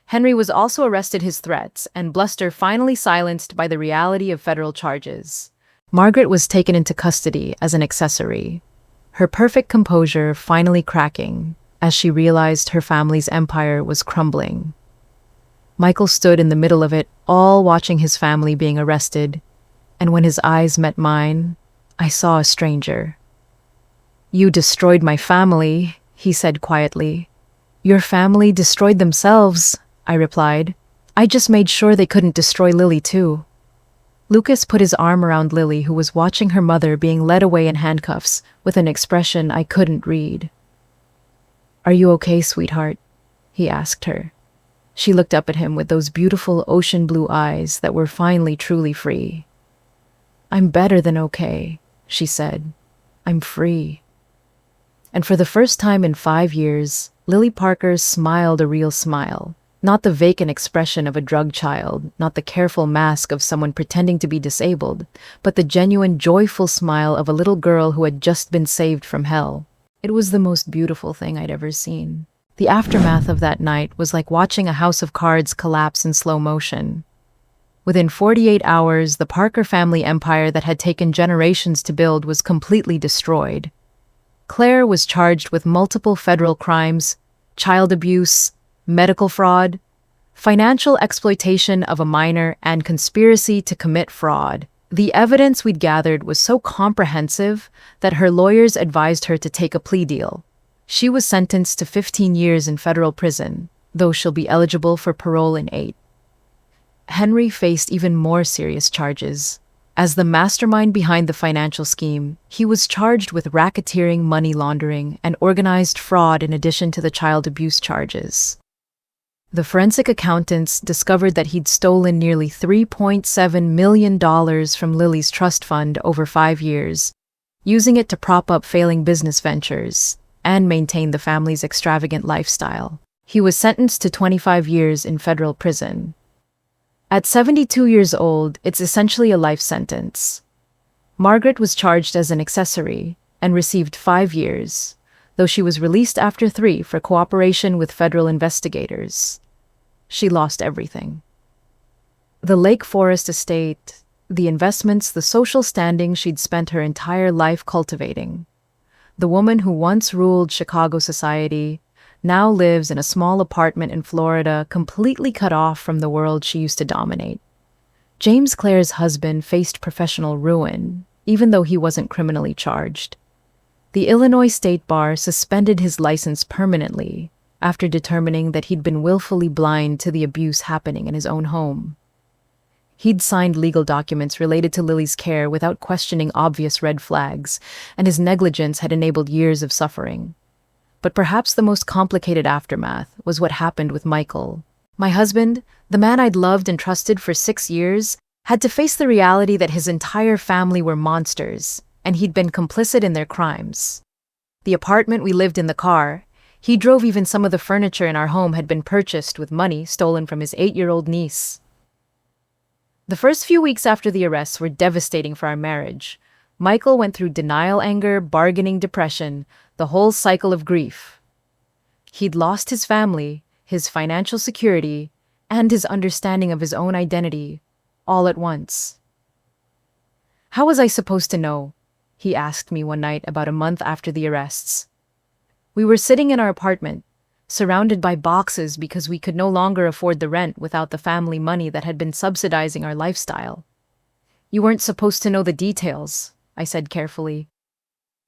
Henry was also arrested his threats, and bluster finally silenced by the reality of federal charges. Margaret was taken into custody as an accessory, her perfect composure finally cracking as she realized her family's empire was crumbling. Michael stood in the middle of it, all watching his family being arrested, and when his eyes met mine, I saw a stranger. You destroyed my family, he said quietly. Your family destroyed themselves, I replied. I just made sure they couldn't destroy Lily too. Lucas put his arm around Lily, who was watching her mother being led away in handcuffs with an expression I couldn't read. Are you okay, sweetheart? He asked her. She looked up at him with those beautiful ocean blue eyes that were finally truly free. I'm better than okay, she said. I'm free. And for the first time in 5 years, Lily Parker smiled a real smile. Not the vacant expression of a drugged child, not the careful mask of someone pretending to be disabled, but the genuine, joyful smile of a little girl who had just been saved from hell. It was the most beautiful thing I'd ever seen. The aftermath of that night was like watching a house of cards collapse in slow motion. Within 48 hours, the Parker family empire that had taken generations to build was completely destroyed. Claire was charged with multiple federal crimes, child abuse, medical fraud, financial exploitation of a minor, and conspiracy to commit fraud. The evidence we'd gathered was so comprehensive that her lawyers advised her to take a plea deal. She was sentenced to 15 years in federal prison, though she'll be eligible for parole in 8. Henry faced even more serious charges. As the mastermind behind the financial scheme, he was charged with racketeering, money laundering, and organized fraud in addition to the child abuse charges. The forensic accountants discovered that he'd stolen nearly $3.7 million from Lily's trust fund over 5 years, using it to prop up failing business ventures and maintain the family's extravagant lifestyle. He was sentenced to 25 years in federal prison. At 72 years old, it's essentially a life sentence. Margaret was charged as an accessory and received 5 years, though she was released after 3 for cooperation with federal investigators. She lost everything. The Lake Forest estate, the investments, the social standing she'd spent her entire life cultivating. The woman who once ruled Chicago society now lives in a small apartment in Florida, completely cut off from the world she used to dominate. James Clare's husband faced professional ruin, even though he wasn't criminally charged. The Illinois State Bar suspended his license permanently after determining that he'd been willfully blind to the abuse happening in his own home. He'd signed legal documents related to Lily's care without questioning obvious red flags, and his negligence had enabled years of suffering. But perhaps the most complicated aftermath was what happened with Michael. My husband, the man I'd loved and trusted for 6 years, had to face the reality that his entire family were monsters, and he'd been complicit in their crimes. The apartment we lived in, the car he drove, even some of the furniture in our home had been purchased with money stolen from his 8-year-old niece. The first few weeks after the arrests were devastating for our marriage. Michael went through denial, anger, bargaining, depression, the whole cycle of grief. He'd lost his family, his financial security, and his understanding of his own identity, all at once. "How was I supposed to know?" he asked me one night about a month after the arrests. We were sitting in our apartment, surrounded by boxes because we could no longer afford the rent without the family money that had been subsidizing our lifestyle. "You weren't supposed to know the details," I said carefully.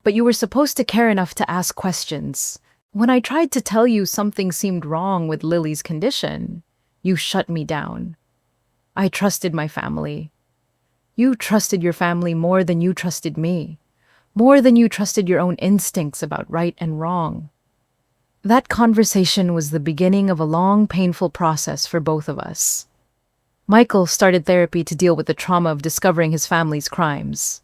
"But you were supposed to care enough to ask questions. When I tried to tell you something seemed wrong with Lily's condition, you shut me down. I trusted my family. You trusted your family more than you trusted me, more than you trusted your own instincts about right and wrong." That conversation was the beginning of a long, painful process for both of us. Michael started therapy to deal with the trauma of discovering his family's crimes.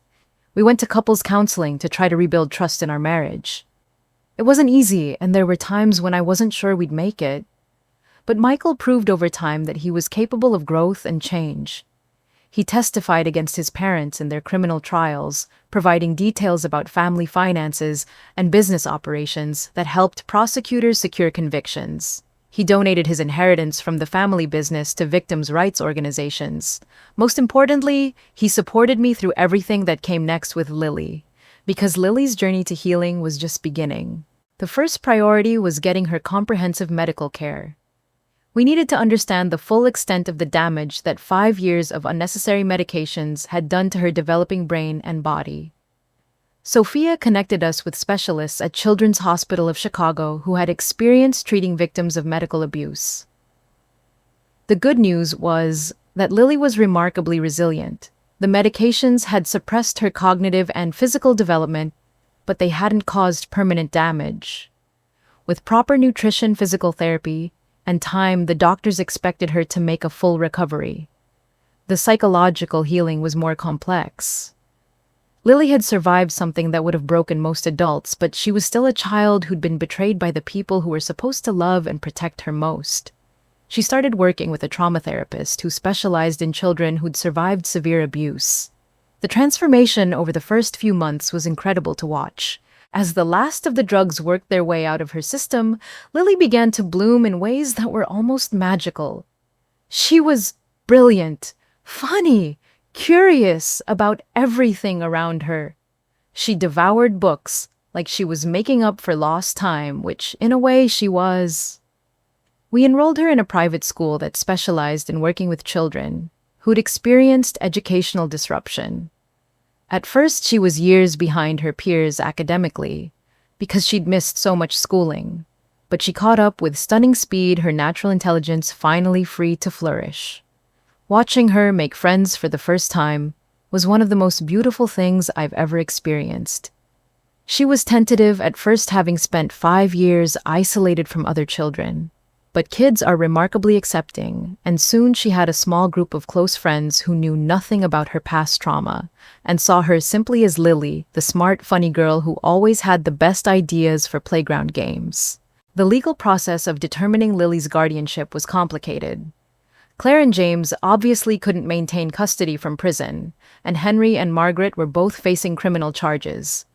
We went to couples counseling to try to rebuild trust in our marriage. It wasn't easy, and there were times when I wasn't sure we'd make it. But Michael proved over time that he was capable of growth and change. He testified against his parents in their criminal trials, providing details about family finances and business operations that helped prosecutors secure convictions. He donated his inheritance from the family business to victims' rights organizations. Most importantly, he supported me through everything that came next with Lily, because Lily's journey to healing was just beginning. The first priority was getting her comprehensive medical care. We needed to understand the full extent of the damage that 5 years of unnecessary medications had done to her developing brain and body. Sophia connected us with specialists at Children's Hospital of Chicago who had experience treating victims of medical abuse. The good news was that Lily was remarkably resilient. The medications had suppressed her cognitive and physical development, but they hadn't caused permanent damage. With proper nutrition, physical therapy, and time, the doctors expected her to make a full recovery. The psychological healing was more complex. Lily had survived something that would have broken most adults, but she was still a child who'd been betrayed by the people who were supposed to love and protect her most. She started working with a trauma therapist who specialized in children who'd survived severe abuse. The transformation over the first few months was incredible to watch. As the last of the drugs worked their way out of her system, Lily began to bloom in ways that were almost magical. She was brilliant, funny, curious about everything around her. She devoured books like she was making up for lost time, which, in a way, she was. We enrolled her in a private school that specialized in working with children who'd experienced educational disruption. At first, she was years behind her peers academically because she'd missed so much schooling, but she caught up with stunning speed, her natural intelligence finally free to flourish. Watching her make friends for the first time was one of the most beautiful things I've ever experienced. She was tentative at first, having spent 5 years isolated from other children. But kids are remarkably accepting, and soon she had a small group of close friends who knew nothing about her past trauma and saw her simply as Lily, the smart, funny girl who always had the best ideas for playground games. The legal process of determining Lily's guardianship was complicated. Claire and James obviously couldn't maintain custody from prison, and Henry and Margaret were both facing criminal charges.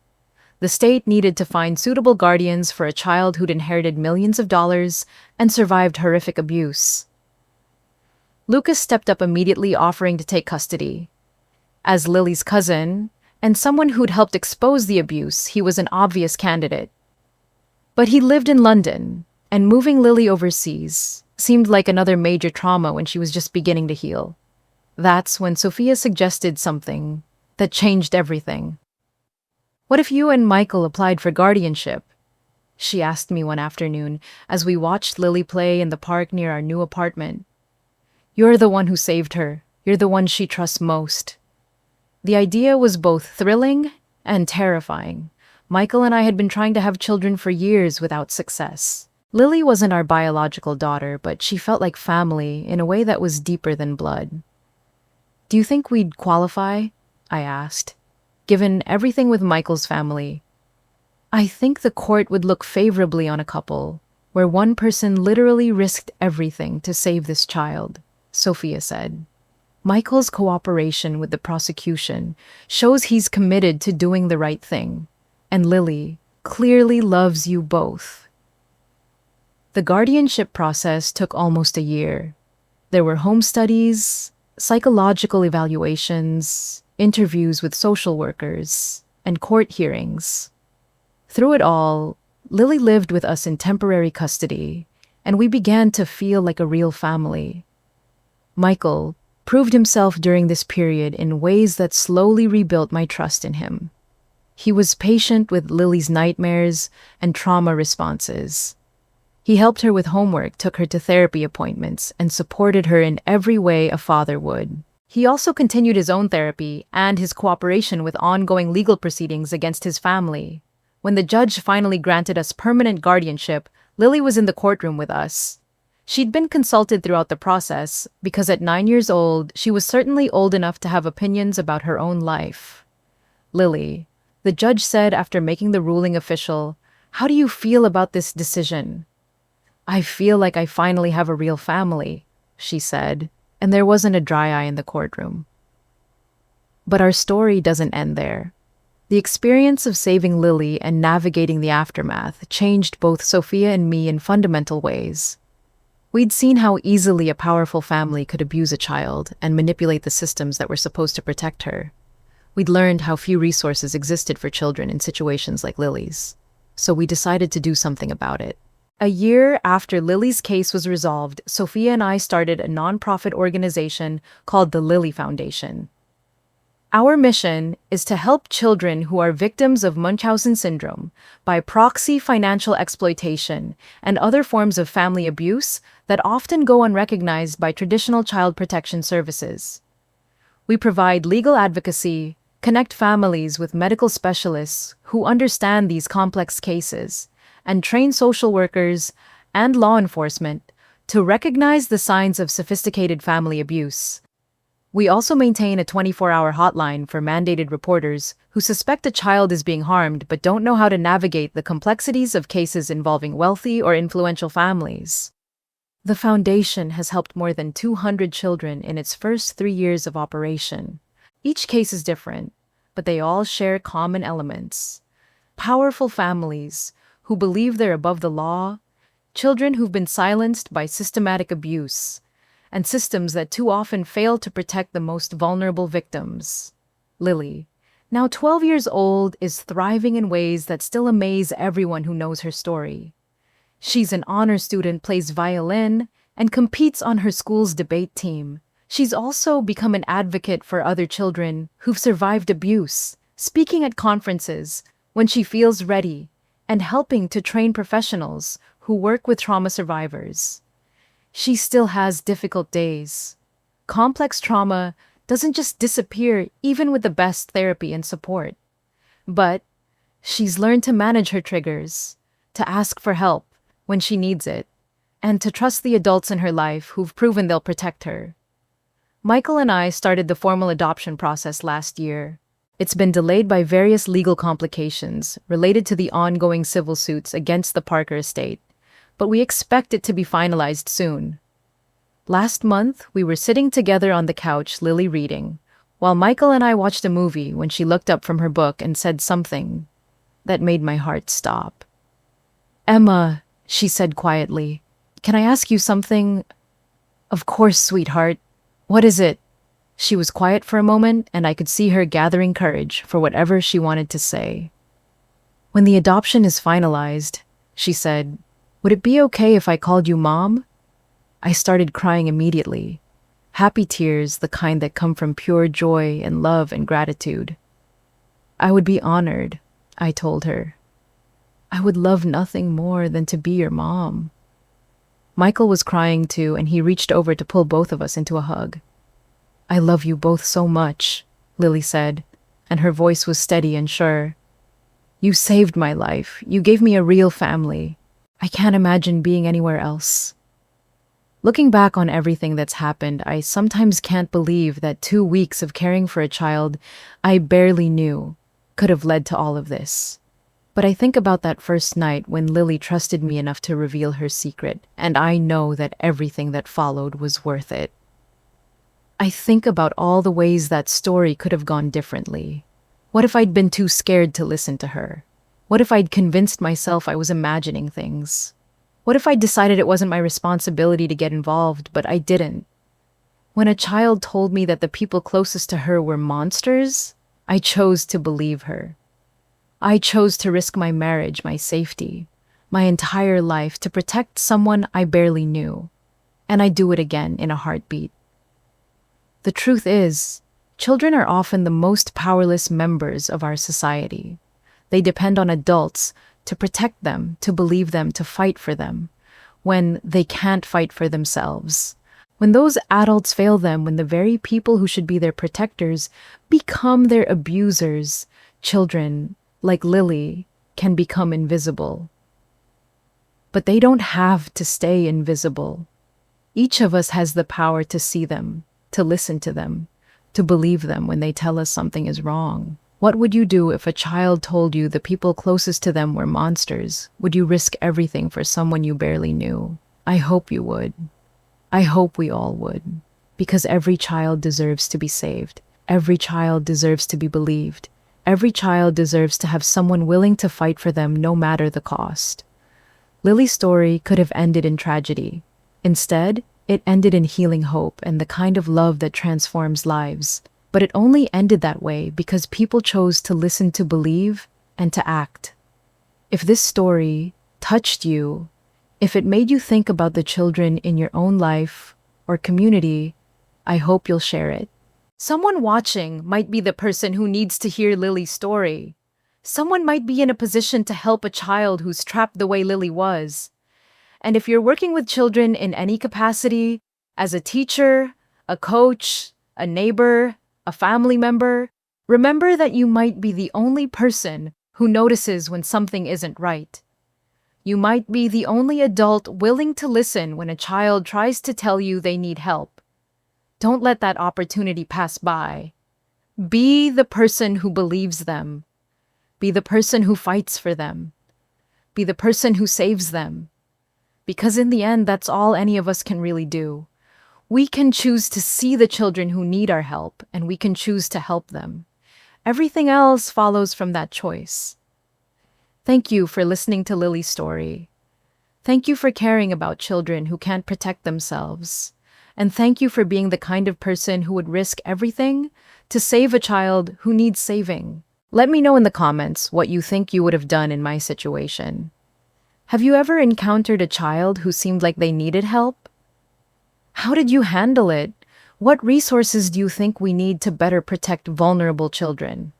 The state needed to find suitable guardians for a child who'd inherited millions of dollars and survived horrific abuse. Lucas stepped up immediately, offering to take custody. As Lily's cousin, and someone who'd helped expose the abuse, he was an obvious candidate. But he lived in London, and moving Lily overseas seemed like another major trauma when she was just beginning to heal. That's when Sophia suggested something that changed everything. "What if you and Michael applied for guardianship?" she asked me one afternoon as we watched Lily play in the park near our new apartment. "You're the one who saved her. You're the one she trusts most." The idea was both thrilling and terrifying. Michael and I had been trying to have children for years without success. Lily wasn't our biological daughter, but she felt like family in a way that was deeper than blood. "Do you think we'd qualify?" I asked. "Given everything with Michael's family, I think the court would look favorably on a couple where one person literally risked everything to save this child," Sophia said. "Michael's cooperation with the prosecution shows he's committed to doing the right thing, and Lily clearly loves you both." The guardianship process took almost a year. There were home studies, psychological evaluations, interviews with social workers, and court hearings. Through it all, Lily lived with us in temporary custody, and we began to feel like a real family. Michael proved himself during this period in ways that slowly rebuilt my trust in him. He was patient with Lily's nightmares and trauma responses. He helped her with homework, took her to therapy appointments, and supported her in every way a father would. He also continued his own therapy and his cooperation with ongoing legal proceedings against his family. When the judge finally granted us permanent guardianship, Lily was in the courtroom with us. She'd been consulted throughout the process because at 9 years old, she was certainly old enough to have opinions about her own life. "Lily," the judge said after making the ruling official, "how do you feel about this decision?" "I feel like I finally have a real family," she said, and there wasn't a dry eye in the courtroom. But our story doesn't end there. The experience of saving Lily and navigating the aftermath changed both Sophia and me in fundamental ways. We'd seen how easily a powerful family could abuse a child and manipulate the systems that were supposed to protect her. We'd learned how few resources existed for children in situations like Lily's. So we decided to do something about it. A year after Lily's case was resolved, Sophia and I started a nonprofit organization called the Lily Foundation. Our mission is to help children who are victims of Munchausen syndrome by proxy financial exploitation and other forms of family abuse that often go unrecognized by traditional child protection services. We provide legal advocacy, connect families with medical specialists who understand these complex cases, and train social workers and law enforcement to recognize the signs of sophisticated family abuse. We also maintain a 24-hour hotline for mandated reporters who suspect a child is being harmed but don't know how to navigate the complexities of cases involving wealthy or influential families. The foundation has helped more than 200 children in its first 3 years of operation. Each case is different, but they all share common elements. Powerful families who believe they're above the law, children who've been silenced by systematic abuse, and systems that too often fail to protect the most vulnerable victims. Lily, now 12 years old, is thriving in ways that still amaze everyone who knows her story. She's an honor student, plays violin, and competes on her school's debate team. She's also become an advocate for other children who've survived abuse, speaking at conferences when she feels ready, and helping to train professionals who work with trauma survivors. She still has difficult days. Complex trauma doesn't just disappear even with the best therapy and support. But she's learned to manage her triggers, to ask for help when she needs it, and to trust the adults in her life who've proven they'll protect her. Michael and I started the formal adoption process last year. It's been delayed by various legal complications related to the ongoing civil suits against the Parker estate, but we expect it to be finalized soon. Last month, we were sitting together on the couch, Lily reading, while Michael and I watched a movie when she looked up from her book and said something that made my heart stop. "Emma," she said quietly, "can I ask you something?" "Of course, sweetheart. What is it?" She was quiet for a moment, and I could see her gathering courage for whatever she wanted to say. "When the adoption is finalized," she said, "would it be okay if I called you Mom?" I started crying immediately. Happy tears, the kind that come from pure joy and love and gratitude. "I would be honored," I told her. "I would love nothing more than to be your mom." Michael was crying too, and he reached over to pull both of us into a hug. "I love you both so much," Lily said, and her voice was steady and sure. "You saved my life. You gave me a real family. I can't imagine being anywhere else." Looking back on everything that's happened, I sometimes can't believe that 2 weeks of caring for a child I barely knew could have led to all of this. But I think about that first night when Lily trusted me enough to reveal her secret, and I know that everything that followed was worth it. I think about all the ways that story could have gone differently. What if I'd been too scared to listen to her? What if I'd convinced myself I was imagining things? What if I decided it wasn't my responsibility to get involved, but I didn't? When a child told me that the people closest to her were monsters, I chose to believe her. I chose to risk my marriage, my safety, my entire life to protect someone I barely knew. And I'd do it again in a heartbeat. The truth is, children are often the most powerless members of our society. They depend on adults to protect them, to believe them, to fight for them, when they can't fight for themselves. When those adults fail them, when the very people who should be their protectors become their abusers, children, like Lily, can become invisible. But they don't have to stay invisible. Each of us has the power to see them, to listen to them, to believe them when they tell us something is wrong. What would you do if a child told you the people closest to them were monsters? Would you risk everything for someone you barely knew? I hope you would. I hope we all would. Because every child deserves to be saved. Every child deserves to be believed. Every child deserves to have someone willing to fight for them no matter the cost. Lily's story could have ended in tragedy. Instead, it ended in healing hope and the kind of love that transforms lives. But it only ended that way because people chose to listen, to believe, and to act. If this story touched you, if it made you think about the children in your own life or community, I hope you'll share it. Someone watching might be the person who needs to hear Lily's story. Someone might be in a position to help a child who's trapped the way Lily was. And if you're working with children in any capacity, as a teacher, a coach, a neighbor, a family member, remember that you might be the only person who notices when something isn't right. You might be the only adult willing to listen when a child tries to tell you they need help. Don't let that opportunity pass by. Be the person who believes them. Be the person who fights for them. Be the person who saves them. Because in the end, that's all any of us can really do. We can choose to see the children who need our help, and we can choose to help them. Everything else follows from that choice. Thank you for listening to Lily's story. Thank you for caring about children who can't protect themselves. And thank you for being the kind of person who would risk everything to save a child who needs saving. Let me know in the comments what you think you would have done in my situation. Have you ever encountered a child who seemed like they needed help? How did you handle it? What resources do you think we need to better protect vulnerable children?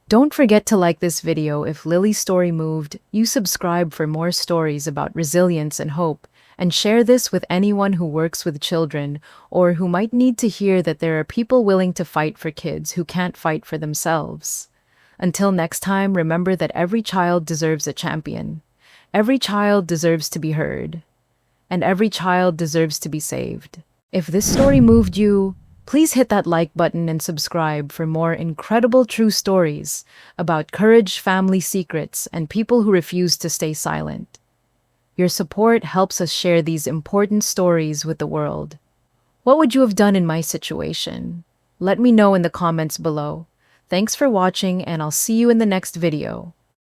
Don't forget to like this video if Lily's story moved you. Subscribe for more stories about resilience and hope, and share this with anyone who works with children or who might need to hear that there are people willing to fight for kids who can't fight for themselves. Until next time, remember that every child deserves a champion. Every child deserves to be heard. And every child deserves to be saved. If this story moved you, please hit that like button and subscribe for more incredible true stories about courage, family secrets, and people who refuse to stay silent. Your support helps us share these important stories with the world. What would you have done in my situation? Let me know in the comments below. Thanks for watching, and I'll see you in the next video.